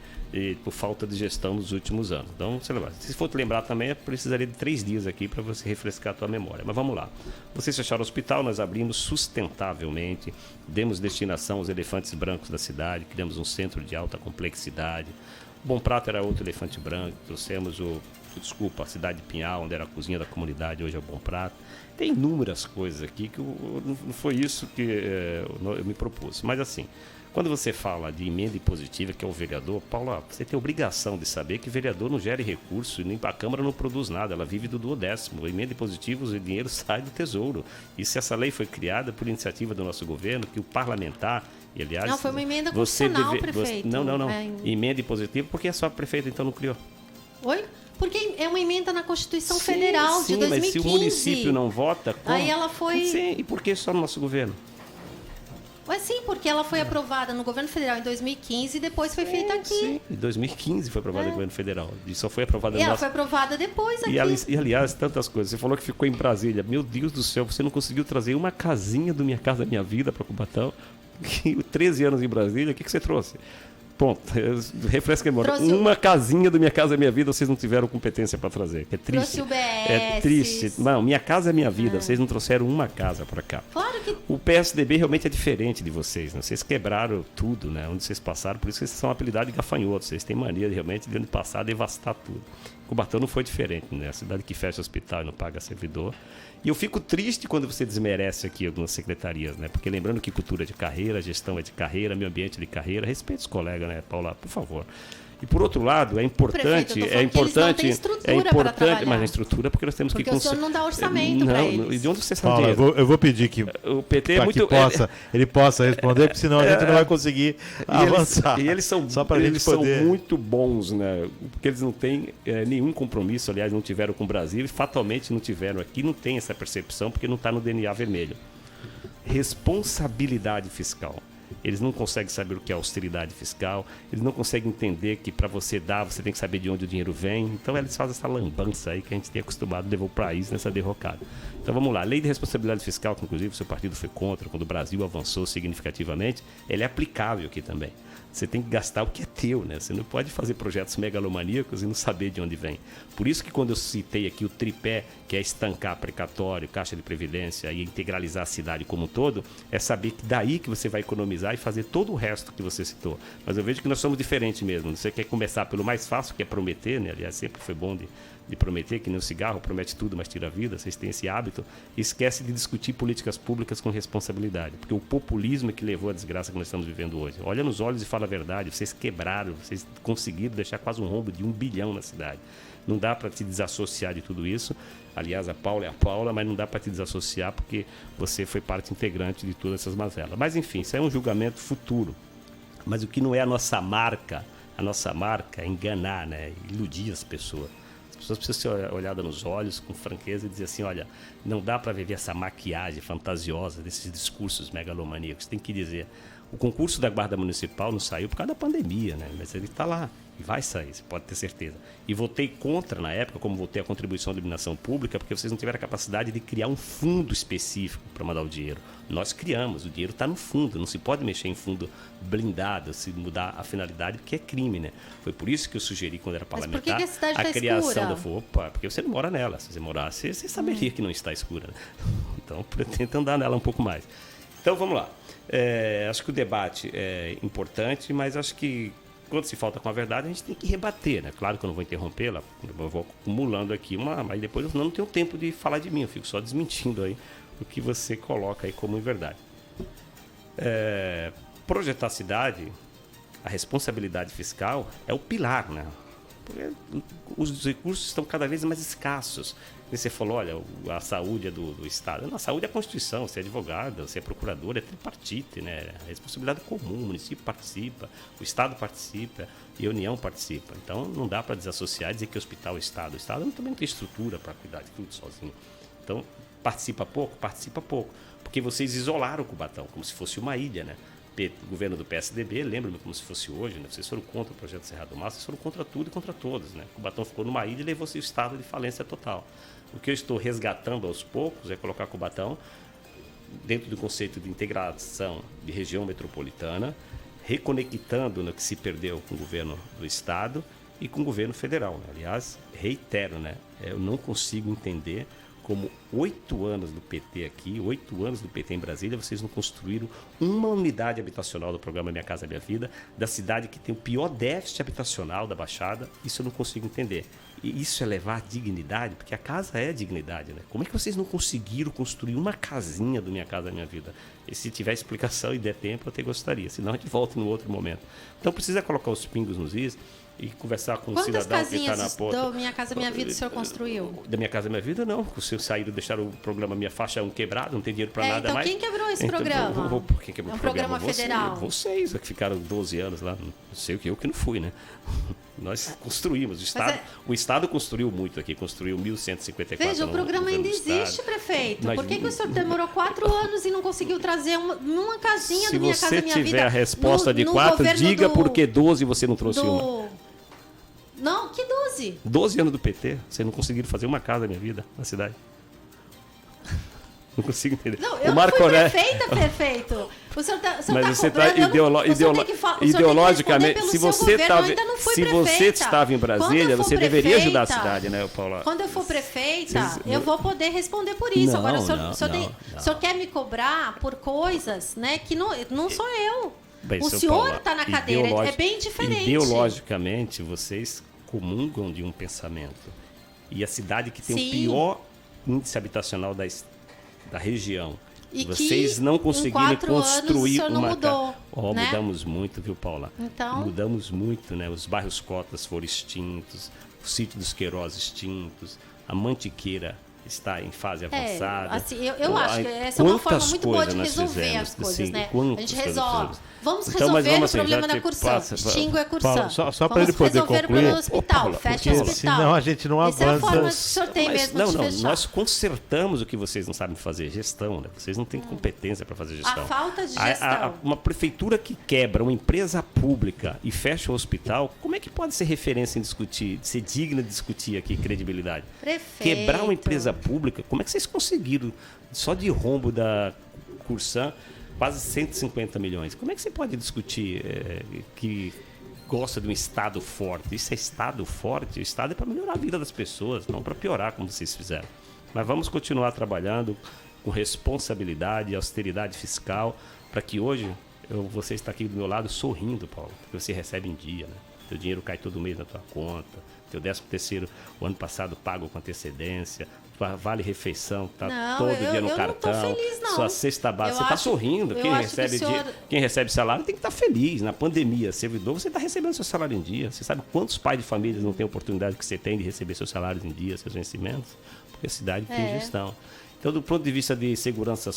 por falta de gestão nos últimos anos. Então, se for te lembrar também, eu precisaria de 3 dias aqui para você refrescar a tua memória. Mas vamos lá. Vocês fecharam o hospital, nós abrimos sustentavelmente, demos destinação aos elefantes brancos da cidade, criamos um centro de alta complexidade. Bom Prato era outro elefante branco, trouxemos a cidade de Pinhal, onde era a cozinha da comunidade, hoje é o Bom Prato. Tem inúmeras coisas aqui que não foi isso que eu me propus. Mas assim, quando você fala de emenda impositiva, que é o vereador, Paula, você tem obrigação de saber que vereador não gera recurso, nem a Câmara não produz nada, ela vive do 12º. Emenda impositiva, o dinheiro sai do Tesouro. E se essa lei foi criada por iniciativa do nosso governo, que o parlamentar, e aliás... Não, foi uma emenda constitucional, prefeito. Não. Emenda impositiva, por que a sua prefeita então não criou? Oi? Porque é uma emenda na Constituição Federal de 2015. Mas se o município não vota... Como? Aí ela foi... Sim, e por que só no nosso governo? Mas sim, porque ela foi aprovada no governo federal em 2015 e depois foi feita aqui. Sim, em 2015 foi aprovada no governo federal. E só foi aprovada no nosso... foi aprovada depois aqui. E aliás, tantas coisas. Você falou que ficou em Brasília. Meu Deus do céu, você não conseguiu trazer uma casinha do Minha Casa Minha Vida para Cubatão? 13 anos em Brasília, o que você trouxe? Ponto. Refresca a memória. Uma casinha do Minha Casa Minha Vida vocês não tiveram competência para trazer. É triste. Trouxe o BS. É triste. Não, Minha Casa Minha Vida. Vocês não trouxeram uma casa para cá. Claro que... O PSDB realmente é diferente de vocês. Né? Vocês quebraram tudo, né? Onde vocês passaram. Por isso que vocês são apelidados de gafanhotos. Vocês têm mania realmente de onde passar, devastar tudo. Cubatão não foi diferente, né? A cidade que fecha hospital e não paga servidor. E eu fico triste quando você desmerece aqui algumas secretarias, né? Porque lembrando que cultura é de carreira, gestão é de carreira, meio ambiente é de carreira, respeite os colegas, né, Paula, por favor. E por outro lado, é importante, mas a estrutura porque nós temos porque que o senhor não dá orçamento para eles. E de onde você sabe? Paula, eu vou pedir que o PT é muito ele possa responder, porque senão a gente não vai conseguir avançar. E eles são só para eles são muito bons, né? Porque eles não têm nenhum compromisso, aliás, não tiveram com o Brasil e fatalmente não tiveram aqui, não tem essa percepção porque não está no DNA vermelho. Responsabilidade fiscal. Eles não conseguem saber o que é austeridade fiscal, eles não conseguem entender que para você dar, você tem que saber de onde o dinheiro vem. Então eles fazem essa lambança aí que a gente tem acostumado a levar o país nessa derrocada. Então vamos lá, a lei de responsabilidade fiscal, que inclusive o seu partido foi contra, quando o Brasil avançou significativamente, ela é aplicável aqui também. Você tem que gastar o que é teu, né? Você não pode fazer projetos megalomaníacos e não saber de onde vem. Por isso que quando eu citei aqui o tripé, que é estancar precatório, caixa de previdência e integralizar a cidade como um todo, é saber que daí que você vai economizar e fazer todo o resto que você citou. Mas eu vejo que nós somos diferentes mesmo. Você quer começar pelo mais fácil, que é prometer, né? Aliás, sempre foi bom de prometer, que nem o cigarro, promete tudo, mas tira a vida. Vocês têm esse hábito. E esquece de discutir políticas públicas com responsabilidade. Porque o populismo é que levou à desgraça que nós estamos vivendo hoje. Olha nos olhos e fala a verdade. Vocês quebraram, vocês conseguiram deixar quase um rombo de 1 bilhão na cidade. Não dá para te desassociar de tudo isso. Aliás, a Paula é a Paula, mas não dá para te desassociar porque você foi parte integrante de todas essas mazelas. Mas, enfim, isso é um julgamento futuro. Mas o que não é a nossa marca é enganar, né? Iludir as pessoas. As pessoas precisam ser olhadas nos olhos com franqueza e dizer assim, olha, não dá para viver essa maquiagem fantasiosa desses discursos megalomaníacos. Tem que dizer, o concurso da Guarda Municipal não saiu por causa da pandemia, né? Mas ele está lá e vai sair, você pode ter certeza. E votei contra na época, como votei a contribuição de iluminação pública, porque vocês não tiveram a capacidade de criar um fundo específico para mandar o dinheiro. Nós criamos, o dinheiro está no fundo, não se pode mexer em fundo blindado, se mudar a finalidade, porque é crime, né? Foi por isso que eu sugeri, quando era parlamentar, mas por que a cidade está criação escura? Opa, porque você não mora nela. Se você morasse, você saberia que não está escura. Né? Então, tenta andar nela um pouco mais. Então, vamos lá. Acho que o debate é importante, mas acho que quando se falta com a verdade, a gente tem que rebater, né? Claro que eu não vou interrompê-la, eu vou acumulando aqui mas depois eu não tenho tempo de falar de mim, eu fico só desmentindo aí o que você coloca aí como verdade. Projetar a cidade, a responsabilidade fiscal é o pilar, né? Porque os recursos estão cada vez mais escassos. E você falou, olha, a saúde é do Estado. Não, a saúde é a Constituição, você é advogado, você é procurador, é tripartite, né? A responsabilidade comum, o município participa, o Estado participa e a União participa. Então não dá para desassociar e dizer que o hospital é o Estado. O Estado também não tem estrutura para cuidar de tudo sozinho. Então, participa pouco, porque vocês isolaram o Cubatão, como se fosse uma ilha, né? O governo do PSDB, lembra-me como se fosse hoje, né? Vocês foram contra o projeto Cerrado do Mar, vocês foram contra tudo e contra todos, né? O Cubatão ficou numa ilha e levou-se o estado de falência total. O que eu estou resgatando aos poucos é colocar Cubatão dentro do conceito de integração de região metropolitana, reconectando no que se perdeu com o governo do estado e com o governo federal, né? Aliás, reitero, né? Eu não consigo entender como 8 anos do PT aqui, 8 anos do PT em Brasília, vocês não construíram uma unidade habitacional do programa Minha Casa Minha Vida, da cidade que tem o pior déficit habitacional da Baixada. Isso eu não consigo entender. E isso é levar dignidade, porque a casa é dignidade, né? Como é que vocês não conseguiram construir uma casinha do Minha Casa Minha Vida? E se tiver explicação e der tempo, eu até gostaria. Senão a gente volta no outro momento. Então precisa colocar os pingos nos is e conversar com o cidadão que está na porta. Quantas casinhas do Minha Casa Minha Vida o senhor construiu? Da Minha Casa Minha Vida, não. O senhor saíram, deixaram o programa Minha Faixa 1 quebrado, não tem dinheiro para nada então mais. Quem quebrou esse programa? Quem quebrou o programa federal? Vocês, que ficaram 12 anos lá. Não sei o que, eu que não fui, né? Nós construímos. O Estado construiu muito aqui, construiu 1.154. Veja, o programa ainda existe, prefeito. Por que o senhor demorou 4 anos e não conseguiu trazer uma casinha do Minha Casa Minha Vida? Se você tiver a resposta de 4, diga por que 12 você não trouxe uma. Não, que 12? 12 anos do PT, vocês não conseguiram fazer uma casa Minha Vida na cidade. Não consigo entender. Não, eu não fui prefeita, prefeito. Mas você está ideologicamente, se você estava em Brasília, você deveria ajudar a cidade, né, Paula? Quando eu for prefeita, eu vou poder responder por isso. Não, agora, o não. senhor quer me cobrar por coisas, né, que não sou eu. Bem, o senhor está na cadeira, é bem diferente. Ideologicamente, vocês comungam de um pensamento. E a cidade que tem o pior índice habitacional da região, e vocês não conseguiram construir uma casa. Né? Mudamos muito, viu, Paula? Então... Mudamos muito, né? Os bairros cotas foram extintos, o sítio dos Queiroz extintos, a Mantiqueira está em fase avançada. Assim, eu acho que essa é uma forma muito boa de resolver as coisas, né? A gente resolve. Vamos resolver o problema da Cursã. Extingue a Cursã. Só para ele poder concluir. Resolver o problema do hospital. Fecha o hospital. Senão a gente não avança. Essa é a forma que o senhor tem mesmo de fechar. Nós consertamos o que vocês não sabem fazer, gestão, né? Vocês não têm competência para fazer gestão. A falta de gestão. Uma prefeitura que quebra uma empresa pública e fecha o hospital, como é que pode ser referência em discutir, ser digna de discutir aqui credibilidade? Prefeito. Quebrar uma empresa pública, como é que vocês conseguiram, só de rombo da Cursã, quase 150 milhões? Como é que você pode discutir que gosta de um Estado forte? Isso é Estado forte? O Estado é para melhorar a vida das pessoas, não para piorar, como vocês fizeram. Mas vamos continuar trabalhando com responsabilidade e austeridade fiscal para que hoje você está aqui do meu lado sorrindo, Paulo, porque você recebe em dia, né? Teu dinheiro cai todo mês na tua conta, teu 13º, o ano passado pago com antecedência, vale refeição, tá todo dia no cartão, não tô feliz, não. Sua cesta básica, você está sorrindo, quem recebe salário tem que estar feliz. Na pandemia, servidor, você está recebendo seu salário em dia. Você sabe quantos pais de famílias não têm a oportunidade que você tem de receber seus salários em dia, seus vencimentos? Porque a cidade tem gestão. Então, do ponto de vista de segurança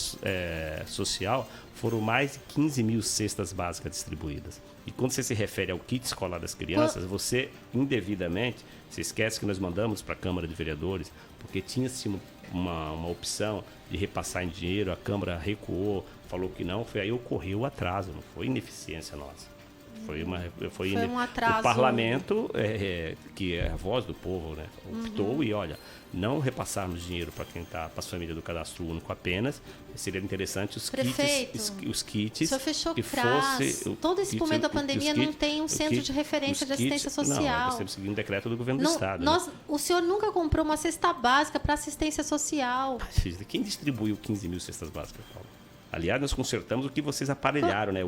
social, foram mais de 15 mil cestas básicas distribuídas. E quando você se refere ao kit escolar das crianças, você indevidamente se esquece que nós mandamos para a Câmara de Vereadores, porque tinha-se uma opção de repassar em dinheiro, a Câmara recuou, falou que não, foi aí ocorreu o atraso, não foi ineficiência nossa. Foi um atraso. O parlamento, que é a voz do povo, né, optou e olha, não repassarmos dinheiro para quem está, para as famílias do cadastro único apenas, seria interessante os kits. O senhor fechou CRAS. Todo esse momento da pandemia não tem um centro de referência de assistência social. Não, nós temos que seguir um decreto do governo do Estado. O senhor nunca comprou uma cesta básica para assistência social. Quem distribuiu 15 mil cestas básicas, Paulo? Aliás, nós consertamos o que vocês aparelharam, né?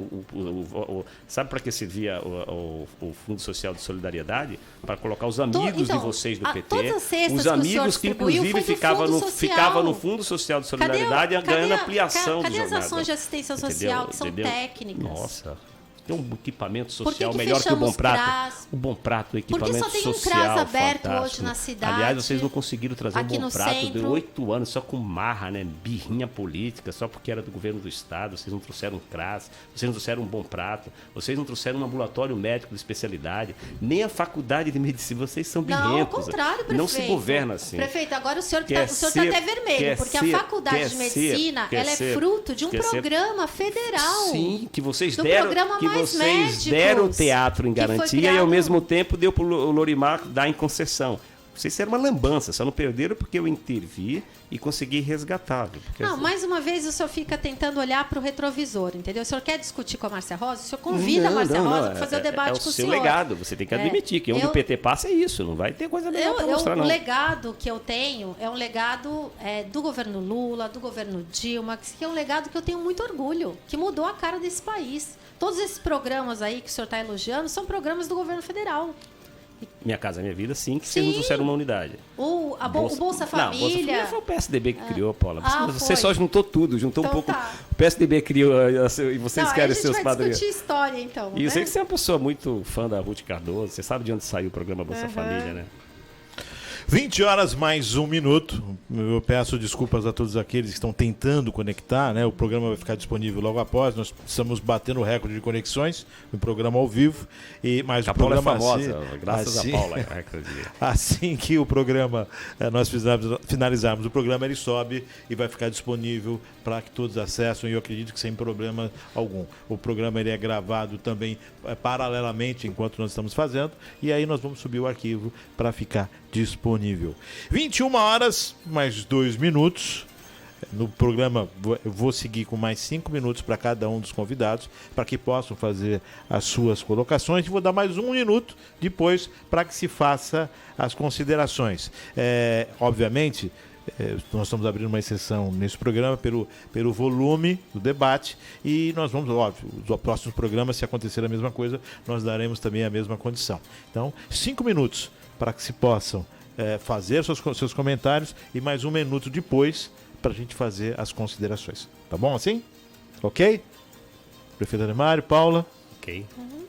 Sabe para que servia o Fundo Social de Solidariedade? Para colocar os amigos de vocês do PT. Os amigos que inclusive ficavam no Fundo Social de Solidariedade ganhando ampliação Cadê as ações de assistência social que são técnicas? Nossa. Tem um equipamento social melhor que o Bom Prato. O Bom Prato, o equipamento social. Porque só tem um CRAS aberto hoje na cidade. Aliás, vocês não conseguiram trazer o Bom Prato. Deu 8 anos só com marra, né? Birrinha política, só porque era do governo do Estado. Vocês não trouxeram um CRAS, vocês não trouxeram um Bom Prato, vocês não trouxeram um ambulatório médico de especialidade, nem a faculdade de medicina. Vocês são birrentos. Não, ao contrário, prefeito. Não se governa assim. Prefeito, agora o senhor está até vermelho, porque a faculdade de medicina ela é fruto de um programa federal. Sim, que vocês deram. Programa Vocês deram o teatro em garantia e ao mesmo tempo deu para o Lorimar dar em concessão. Vocês eram uma lambança, só não perderam porque eu intervi e consegui resgatar. Mais uma vez o senhor fica tentando olhar para o retrovisor, entendeu? O senhor quer discutir com a Márcia Rosa? O senhor convida a Márcia Rosa para fazer o debate com o senhor. É o seu legado, você tem que admitir que onde o PT passa é isso, não vai ter coisa melhor para mostrar, não. O legado que eu tenho é um legado do governo Lula, do governo Dilma, que é um legado que eu tenho muito orgulho, que mudou a cara desse país. Todos esses programas aí que o senhor está elogiando são programas do governo federal. Minha Casa Minha Vida, sim, que vocês não trouxeram uma unidade. O Bolsa Família. Não, Bolsa Família foi o PSDB que criou, Paula. Você só juntou tudo, juntou então, um pouco. Tá. O PSDB criou e vocês querem seus padrinhos. A gente vai discutir história, então. E eu sei que você é uma pessoa muito fã da Ruth Cardoso. Você sabe de onde saiu o programa Bolsa Família, né? 20 horas mais 1 minuto. Eu peço desculpas a todos aqueles que estão tentando conectar, né? O programa vai ficar disponível logo após. Nós estamos batendo o recorde de conexões no programa ao vivo. Mas a o programa é famosa, graças a Paula. Assim que o programa nós finalizarmos o programa, ele sobe e vai ficar disponível para que todos acessem. E eu acredito que sem problema algum. O programa ele é gravado também paralelamente enquanto nós estamos fazendo. E aí nós vamos subir o arquivo para ficar disponível. 21 horas, mais 2 minutos. no programa eu vou seguir com mais 5 minutos para cada um dos convidados, para que possam fazer as suas colocações, e vou dar mais 1 minuto depois para que se faça as considerações. Obviamente, nós estamos abrindo uma exceção nesse programa pelo volume do debate, e nós vamos, óbvio, os próximos programas, se acontecer a mesma coisa, nós daremos também a mesma condição. Então, 5 minutos para que se possam fazer seus comentários, e mais 1 minuto depois para a gente fazer as considerações. Tá bom assim? Ok? Prefeito Ademário, Paula? Ok.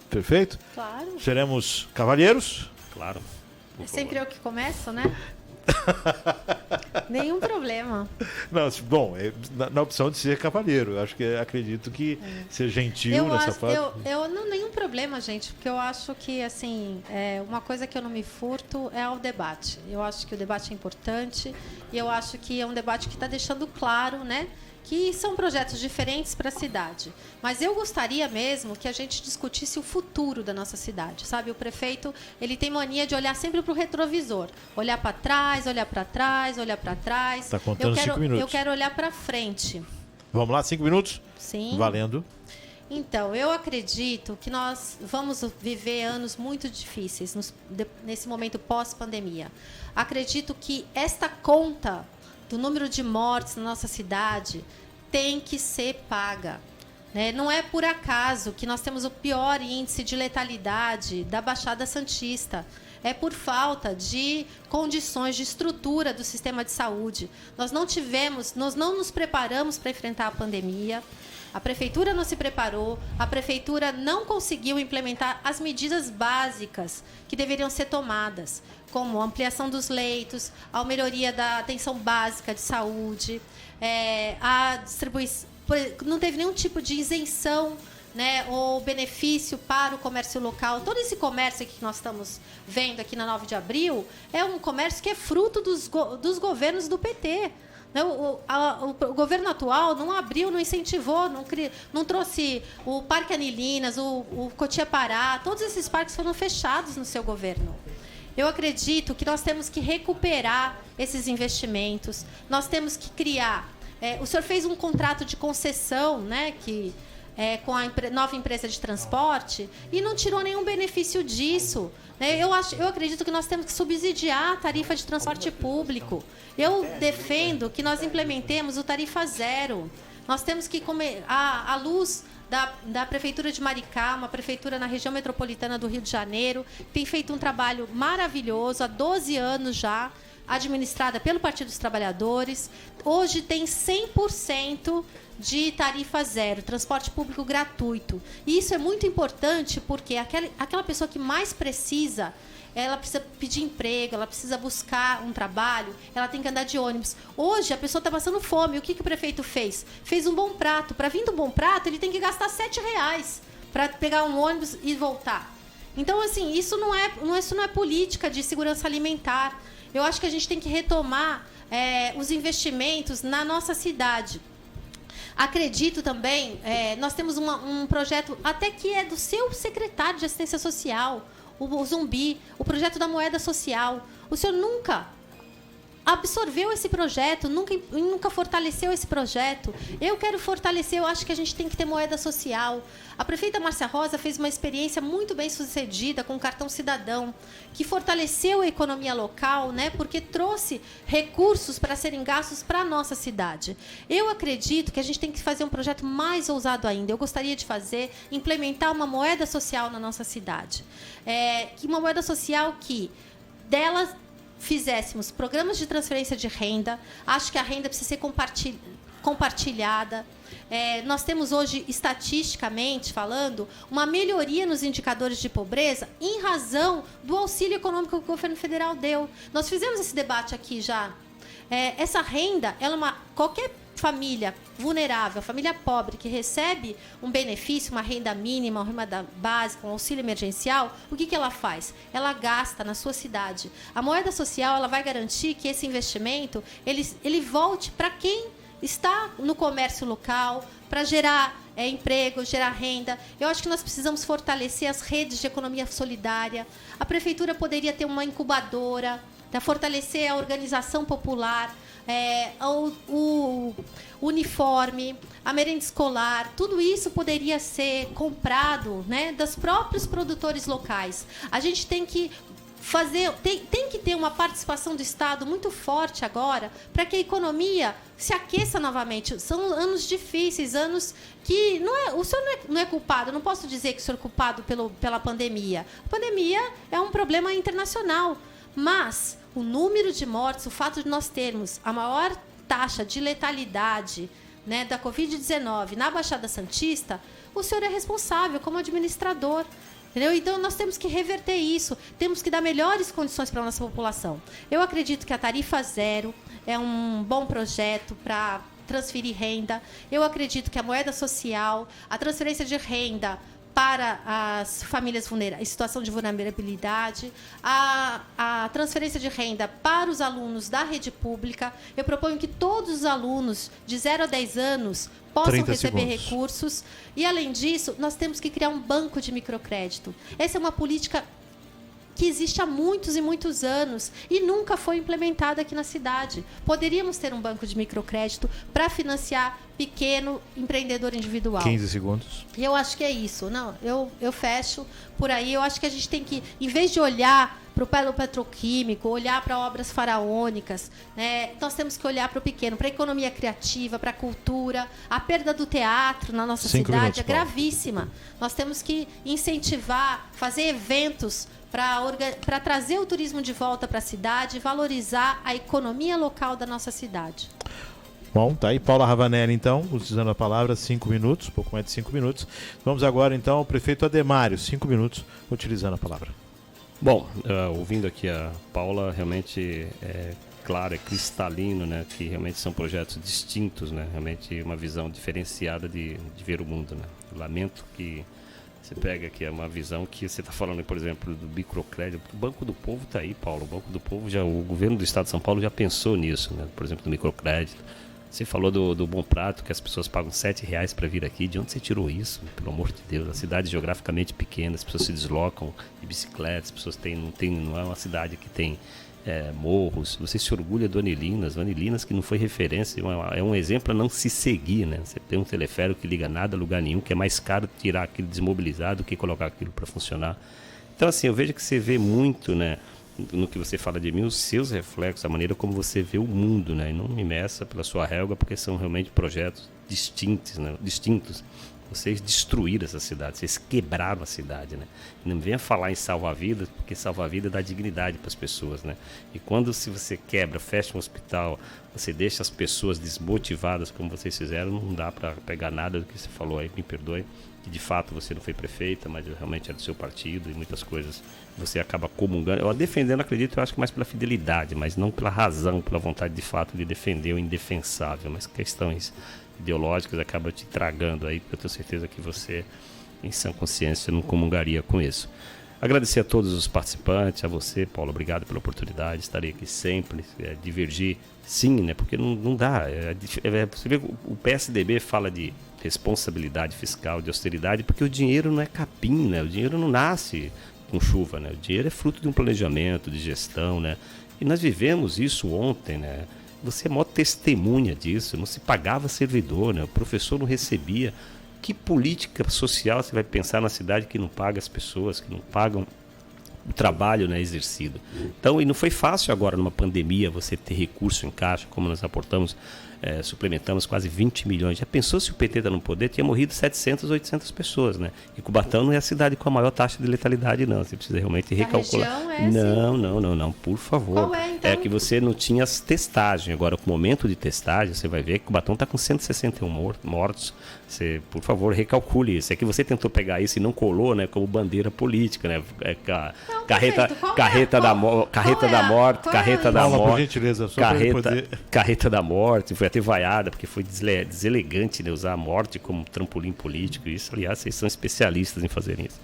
Perfeito? Claro. Seremos cavalheiros? Claro. É sempre eu que começo, né? Nenhum problema. Não, bom, na opção de ser cavalheiro. Acredito que ser gentil nessa fase. Eu não nenhum problema, gente, porque eu acho que assim, uma coisa que eu não me furto é ao debate. Eu acho que o debate é importante, e eu acho que é um debate que está deixando claro, né, que são projetos diferentes para a cidade. Mas eu gostaria mesmo que a gente discutisse o futuro da nossa cidade, sabe? O prefeito, ele tem mania de olhar sempre para o retrovisor. Olhar para trás, olhar para trás, olhar para trás. Está contando 5 minutos. Eu quero olhar para frente. Vamos lá, 5 minutos? Sim. Valendo. Então, eu acredito que nós vamos viver anos muito difíceis nesse momento pós-pandemia. Acredito que esta conta do número de mortes na nossa cidade tem que ser paga, né? Não é por acaso que nós temos o pior índice de letalidade da Baixada Santista. É por falta de condições de estrutura do sistema de saúde. Nós não nos preparamos para enfrentar a pandemia. A prefeitura não se preparou, a prefeitura não conseguiu implementar as medidas básicas que deveriam ser tomadas, como a ampliação dos leitos, a melhoria da atenção básica de saúde, a distribuição, não teve nenhum tipo de isenção, né, ou benefício para o comércio local. Todo esse comércio que nós estamos vendo aqui na 9 de abril é um comércio que é fruto dos governos do PT. O governo atual não abriu, não incentivou, não trouxe o Parque Anilinas, o Cotia Pará, todos esses parques foram fechados no seu governo. Eu acredito que nós temos que recuperar esses investimentos, nós temos que criar. O senhor fez um contrato de concessão, né, com a nova empresa de transporte, e não tirou nenhum benefício disso. Eu acredito que nós temos que subsidiar a tarifa de transporte público. Eu defendo que nós implementemos o tarifa zero. Nós temos que à luz da Prefeitura de Maricá, uma prefeitura na região metropolitana do Rio de Janeiro, tem feito um trabalho maravilhoso há 12 anos já, administrada pelo Partido dos Trabalhadores. Hoje tem 100% de tarifa zero, transporte público gratuito. E isso é muito importante porque aquela pessoa que mais precisa, ela precisa pedir emprego, ela precisa buscar um trabalho, ela tem que andar de ônibus. Hoje a pessoa está passando fome. O que o prefeito fez? Fez um bom prato. Para vir do bom prato, ele tem que gastar R$7 para pegar um ônibus e voltar. Então, assim, isso não é política de segurança alimentar. Eu acho que a gente tem que retomar os investimentos na nossa cidade. Acredito também, nós temos um projeto até que é do seu secretário de assistência social, o Zumbi, o projeto da moeda social. O senhor nunca absorveu esse projeto, nunca fortaleceu esse projeto. Eu quero fortalecer, eu acho que a gente tem que ter moeda social. A prefeita Márcia Rosa fez uma experiência muito bem sucedida com o cartão cidadão, que fortaleceu a economia local, né, porque trouxe recursos para serem gastos para a nossa cidade. Eu acredito que a gente tem que fazer um projeto mais ousado ainda. Eu gostaria de implementar uma moeda social na nossa cidade. Uma moeda social que dela fizéssemos programas de transferência de renda. Acho que a renda precisa ser compartilhada. Nós temos hoje, estatisticamente falando, uma melhoria nos indicadores de pobreza em razão do auxílio econômico que o governo federal deu. Nós fizemos esse debate aqui já. Essa renda, qualquer família vulnerável, família pobre que recebe um benefício, uma renda mínima, uma renda básica, um auxílio emergencial, o que ela faz? Ela gasta na sua cidade. A moeda social, ela vai garantir que esse investimento ele volte para quem está no comércio local, para gerar emprego, gerar renda. Eu acho que nós precisamos fortalecer as redes de economia solidária. A prefeitura poderia ter uma incubadora, fortalecer a organização popular, o uniforme, a merenda escolar, tudo isso poderia ser comprado, né, dos próprios produtores locais. A gente tem que tem que ter uma participação do Estado muito forte agora para que a economia se aqueça novamente. São anos difíceis, anos que o senhor não é culpado. Eu não posso dizer que o senhor é culpado pela pandemia. A pandemia é um problema internacional, mas o número de mortes, o fato de nós termos a maior taxa de letalidade, né, da Covid-19 na Baixada Santista, o senhor é responsável como administrador. Entendeu? Então, nós temos que reverter isso. Temos que dar melhores condições para a nossa população. Eu acredito que a tarifa zero é um bom projeto para transferir renda. Eu acredito que a moeda social, a transferência de renda para as famílias em situação de vulnerabilidade, a transferência de renda para os alunos da rede pública. Eu proponho que todos os alunos de 0 a 10 anos possam receber recursos. E, além disso, nós temos que criar um banco de microcrédito. Essa é uma política que existe há muitos e muitos anos e nunca foi implementada aqui na cidade. Poderíamos ter um banco de microcrédito para financiar pequeno empreendedor individual. 15 segundos. E eu acho que é isso. Não, eu fecho por aí. Eu acho que a gente tem que, em vez de olhar para o polo petroquímico, olhar para obras faraônicas, né, nós temos que olhar para o pequeno, para a economia criativa, para a cultura. A perda do teatro na nossa cidade é gravíssima. Nós temos que incentivar, fazer eventos para trazer o turismo de volta para a cidade e valorizar a economia local da nossa cidade. Bom, tá aí Paula Ravanelli, então, utilizando a palavra, 5 minutos, pouco mais de 5 minutos. Vamos agora, então, ao prefeito Ademário, 5 minutos, utilizando a palavra. Bom, ouvindo aqui a Paula, realmente é claro, é cristalino, né, que realmente são projetos distintos, né, realmente uma visão diferenciada de ver o mundo, né. Eu lamento que você pega aqui uma visão que você está falando, por exemplo, do microcrédito. O Banco do Povo está aí, Paulo. O Banco do Povo, o governo do Estado de São Paulo já pensou nisso, né? Por exemplo, do microcrédito. Você falou do Bom Prato, que as pessoas pagam R$7 para vir aqui. De onde você tirou isso? Pelo amor de Deus. A cidade é geograficamente pequena, as pessoas se deslocam de bicicleta, as pessoas não é uma cidade que tem morros. Você se orgulha do Anilinas, que não foi referência, é um exemplo a não se seguir, né? Você tem um teleférico que liga nada a lugar nenhum, que é mais caro tirar aquilo desmobilizado do que colocar aquilo para funcionar. Então, assim, eu vejo que você vê muito, né, no que você fala de mim, os seus reflexos, a maneira como você vê o mundo, né? E não me meça pela sua régua, porque são realmente projetos distintos, né? Vocês destruíram essa cidade, vocês quebraram a cidade, né? E não venha falar em salvar vidas, porque salvar vida dá dignidade para as pessoas, né? E quando se você quebra, fecha um hospital, você deixa as pessoas desmotivadas como vocês fizeram, não dá para pegar nada do que você falou aí, me perdoe, que de fato você não foi prefeita, mas realmente é do seu partido e muitas coisas você acaba comungando. Eu defendendo, acredito, eu acho que mais pela fidelidade, mas não pela razão, pela vontade de fato de defender o indefensável, mas questões ideológicas acaba te tragando aí, porque eu tenho certeza que você, em sã consciência, não comungaria com isso. Agradecer a todos os participantes, a você, Paulo, obrigado pela oportunidade, estarei aqui sempre, divergir, sim, né, porque não dá, você vê, o PSDB fala de responsabilidade fiscal, de austeridade, porque o dinheiro não é capim, né, o dinheiro não nasce com chuva, né, o dinheiro é fruto de um planejamento, de gestão, né, e nós vivemos isso ontem, né. Você é maior testemunha disso, não se pagava servidor, né? O professor não recebia. Que política social você vai pensar na cidade que não paga as pessoas, que não pagam o trabalho, né, exercido? Então, e não foi fácil agora numa pandemia você ter recurso em caixa, como nós aportamos, suplementamos quase 20 milhões. Já pensou se o PT está no poder? Tinha morrido 700, 800 pessoas, né? E Cubatão não é a cidade com a maior taxa de letalidade, não. Você precisa realmente recalcular. Não, por favor. Qual é, então? É que você não tinha as testagens. Agora, com o momento de testagem, você vai ver que Cubatão está com 161 mortos. Você, por favor, recalcule isso. É que você tentou pegar isso e não colou, né, como bandeira política, né? Carreta da morte, por gentileza, só carreta da morte, foi até vaiada, porque foi deselegante, né, usar a morte como trampolim político. Isso, aliás, vocês são especialistas em fazerem isso.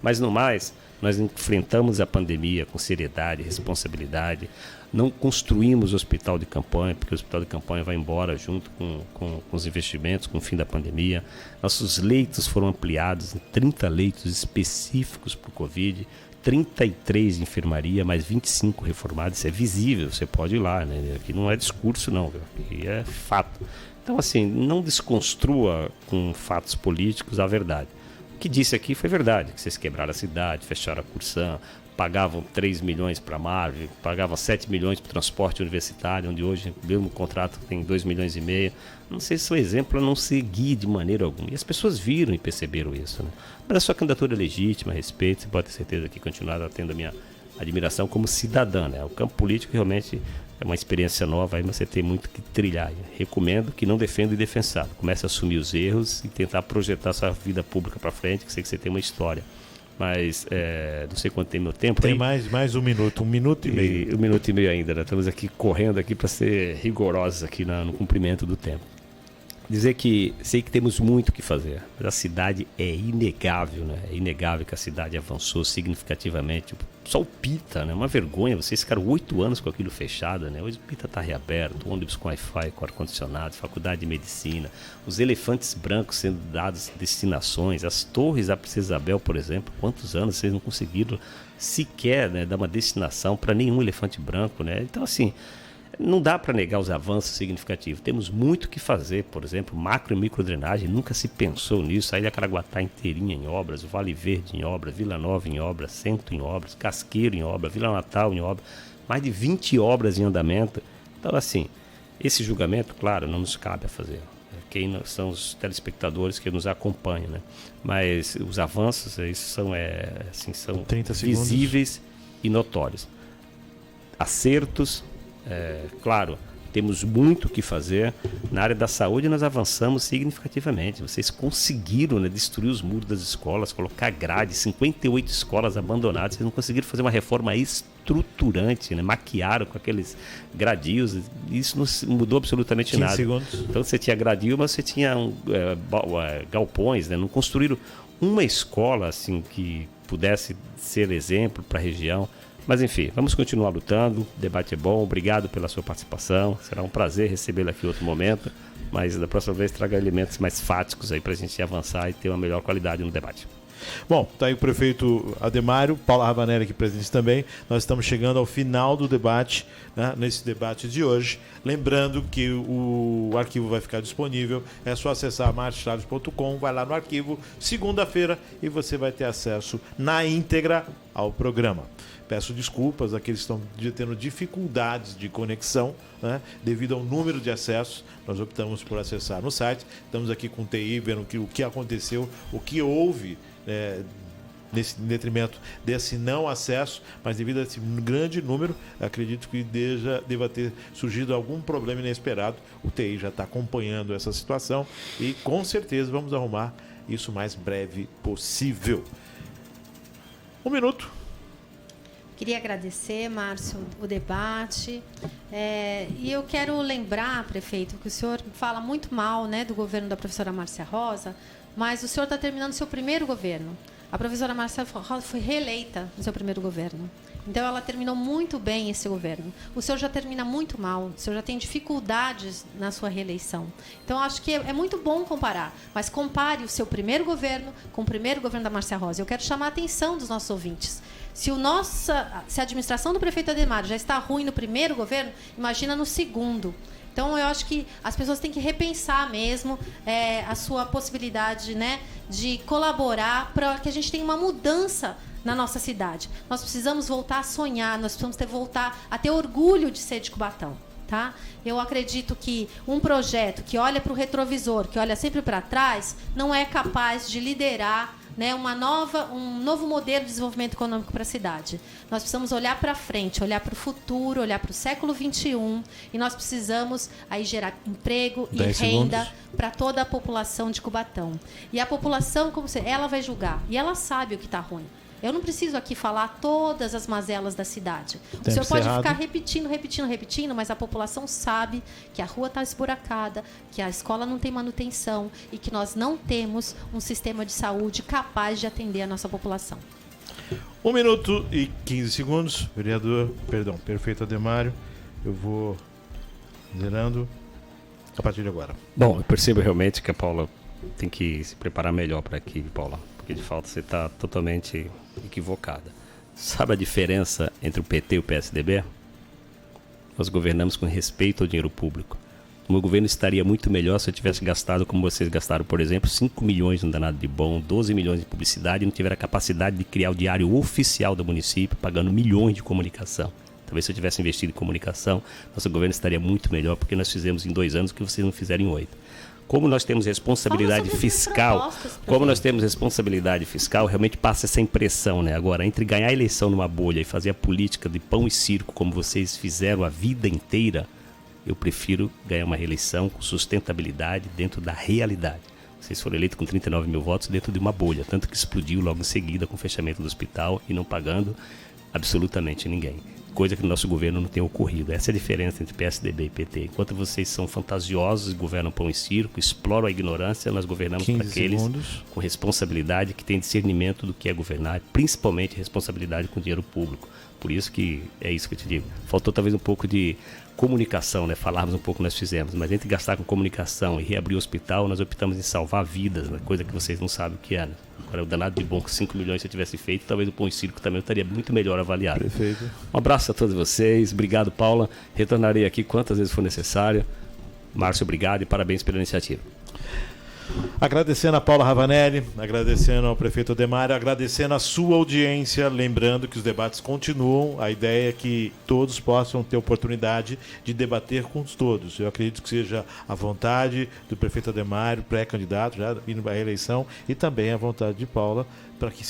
Mas no mais, nós enfrentamos a pandemia com seriedade, responsabilidade. Não construímos o hospital de campanha, porque o hospital de campanha vai embora junto com os investimentos, com o fim da pandemia. Nossos leitos foram ampliados em 30 leitos específicos para o Covid. 33 de enfermaria, mais 25 reformados. Isso é visível, você pode ir lá, né? Aqui não é discurso, não, aqui é fato. Então, assim, não desconstrua com fatos políticos a verdade. O que disse aqui foi verdade, que vocês quebraram a cidade, fecharam a Cursam, pagavam 3 milhões para a Marvel, pagavam 7 milhões para o transporte universitário, onde hoje o mesmo contrato tem 2 milhões e meio. Não sei se é um exemplo a não seguir de maneira alguma. E as pessoas viram e perceberam isso, né? Mas a sua candidatura é legítima, respeito, você pode ter certeza que continuará tendo a minha admiração como cidadã, né? O campo político realmente é uma experiência nova, aí você tem muito que trilhar. Eu recomendo que não defenda o indefensável. Comece a assumir os erros e tentar projetar sua vida pública para frente, que sei que você tem uma história. Mas não sei quanto tem meu tempo. Tem aí. mais 1 minuto, 1 minuto e meio. 1 minuto e meio ainda, né? Estamos aqui correndo aqui para ser rigorosos aqui no cumprimento do tempo. Dizer que sei que temos muito o que fazer, mas a cidade é inegável, né? É inegável que a cidade avançou significativamente. Só o Pita, né? Uma vergonha, vocês ficaram 8 anos com aquilo fechado, né? Hoje o Pita está reaberto, ônibus com Wi-Fi, com ar-condicionado, faculdade de medicina, os elefantes brancos sendo dados destinações, as torres da Princesa Isabel, por exemplo, quantos anos vocês não conseguiram sequer, né, dar uma destinação para nenhum elefante branco, né? Então, assim, não dá para negar os avanços significativos. Temos muito o que fazer, por exemplo, macro e microdrenagem, nunca se pensou nisso. A Ilha Caraguatá inteirinha em obras, o Vale Verde em obras, Vila Nova em obras, Centro em obras, Casqueiro em obras, Vila Natal em obras, mais de 20 obras em andamento. Então, assim, esse julgamento, claro, não nos cabe a fazer. Quem são os telespectadores que nos acompanham, né? Mas os avanços, isso são visíveis e notórios. Acertos, claro, temos muito o que fazer. Na área da saúde nós avançamos significativamente. Vocês conseguiram, né, destruir os muros das escolas, colocar grade, 58 escolas abandonadas. Vocês não conseguiram fazer uma reforma estruturante, né? Maquiaram com aqueles gradios. Isso não mudou absolutamente 15 nada. segundos. Então você tinha gradil, mas você tinha galpões, né? Não construíram uma escola assim que pudesse ser exemplo para a região. Mas enfim, vamos continuar lutando, o debate é bom, obrigado pela sua participação, será um prazer recebê-lo aqui em outro momento, mas da próxima vez traga elementos mais fáticos aí para a gente avançar e ter uma melhor qualidade no debate. Bom, está aí o prefeito Ademário, Paula Ravanelli aqui presente também. Nós estamos chegando ao final do debate, né, nesse debate de hoje. Lembrando que o arquivo vai ficar disponível, é só acessar marcoschaves.com, vai lá no arquivo, segunda-feira, e você vai ter acesso na íntegra ao programa. Peço desculpas àqueles que estão tendo dificuldades de conexão, né, devido ao número de acessos. Nós optamos por acessar no site. Estamos aqui com o TI, vendo o que aconteceu, o que houve nesse detrimento desse não acesso, mas devido a esse grande número, acredito que deva ter surgido algum problema inesperado. O TI já está acompanhando essa situação e com certeza vamos arrumar isso o mais breve possível. 1 minuto. Queria agradecer, Márcio, o debate. E eu quero lembrar, prefeito, que o senhor fala muito mal, né, do governo da professora Márcia Rosa, mas o senhor está terminando seu primeiro governo. A professora Márcia Rosa foi reeleita no seu primeiro governo. Então, ela terminou muito bem esse governo. O senhor já termina muito mal, o senhor já tem dificuldades na sua reeleição. Então, acho que é muito bom comparar, mas compare o seu primeiro governo com o primeiro governo da Márcia Rosa. Eu quero chamar a atenção dos nossos ouvintes. Se a administração do prefeito Ademário já está ruim no primeiro governo, imagina no segundo. Então, eu acho que as pessoas têm que repensar mesmo a sua possibilidade, né, de colaborar para que a gente tenha uma mudança na nossa cidade. Nós precisamos voltar a sonhar, nós precisamos voltar a ter orgulho de ser de Cubatão. Tá? Eu acredito que um projeto que olha para o retrovisor, que olha sempre para trás, não é capaz de liderar, né, um novo modelo de desenvolvimento econômico para a cidade. Nós precisamos olhar para frente, olhar para o futuro, olhar para o século XXI, e nós precisamos aí gerar emprego e renda para toda a população de Cubatão. E a população, ela vai julgar, e ela sabe o que está ruim. Eu não preciso aqui falar todas as mazelas da cidade. O senhor pode ficar repetindo, mas a população sabe que a rua está esburacada, que a escola não tem manutenção e que nós não temos um sistema de saúde capaz de atender a nossa população. 1 minuto e 15 segundos. Prefeito Ademário, eu vou zerando a partir de agora. Bom, eu percebo realmente que a Paula tem que se preparar melhor para aqui, Paula. Porque de fato você está totalmente equivocada. Sabe a diferença entre o PT e o PSDB? Nós governamos com respeito ao dinheiro público. O meu governo estaria muito melhor se eu tivesse gastado, como vocês gastaram, por exemplo, 5 milhões no danado de bom, 12 milhões de publicidade e não tiver a capacidade de criar o diário oficial do município, pagando milhões de comunicação. Talvez se eu tivesse investido em comunicação, nosso governo estaria muito melhor, porque nós fizemos em 2 anos o que vocês não fizeram em 8. Como nós temos responsabilidade fiscal, realmente passa essa impressão, né? Agora, entre ganhar a eleição numa bolha e fazer a política de pão e circo, como vocês fizeram a vida inteira, eu prefiro ganhar uma reeleição com sustentabilidade dentro da realidade. Vocês foram eleitos com 39 mil votos dentro de uma bolha, tanto que explodiu logo em seguida com o fechamento do hospital e não pagando absolutamente ninguém. Coisa que no nosso governo não tem ocorrido. Essa é a diferença entre PSDB e PT. Enquanto vocês são fantasiosos e governam pão e circo, exploram a ignorância, nós governamos para aqueles com responsabilidade, que têm discernimento do que é governar, principalmente responsabilidade com o dinheiro público. Por isso que é isso que eu te digo. Faltou talvez um pouco de comunicação, né? Falarmos um pouco, nós fizemos, mas entre gastar com comunicação e reabrir o hospital, nós optamos em salvar vidas, né? Coisa que vocês não sabem o que é, né? Agora, o danado de bom com 5 milhões se eu tivesse feito, talvez o pão e circo também estaria muito melhor avaliado. Perfeito. Um abraço a todos vocês, obrigado, Paula, retornarei aqui quantas vezes for necessário. Márcio, obrigado e parabéns pela iniciativa. Agradecendo a Paula Ravanelli, agradecendo ao prefeito Ademar, agradecendo a sua audiência, lembrando que os debates continuam, a ideia é que todos possam ter oportunidade de debater com todos. Eu acredito que seja a vontade do prefeito Ademar, pré-candidato, já indo à reeleição, e também a vontade de Paula, para que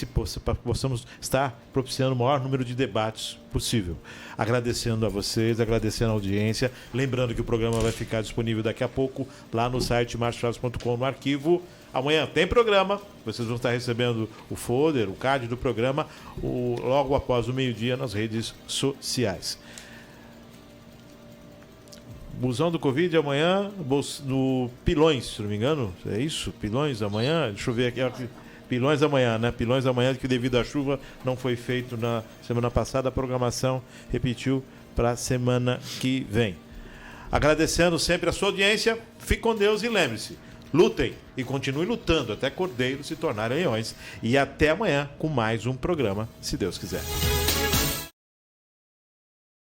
possamos estar propiciando o maior número de debates possível. Agradecendo a vocês, agradecendo a audiência, lembrando que o programa vai ficar disponível daqui a pouco lá no site marciochaves.com, no arquivo. Amanhã tem programa, vocês vão estar recebendo o folder, o card do programa, logo após o meio-dia nas redes sociais. Busão do Covid amanhã no Pilões, se não me engano, é isso? Pilões amanhã? Deixa eu ver aqui. Pilões amanhã, né? Pilões amanhã, que devido à chuva não foi feito na semana passada, a programação repetiu para a semana que vem. Agradecendo sempre a sua audiência, fique com Deus e lembre-se, lutem e continue lutando até cordeiros se tornarem leões. E até amanhã com mais um programa, se Deus quiser.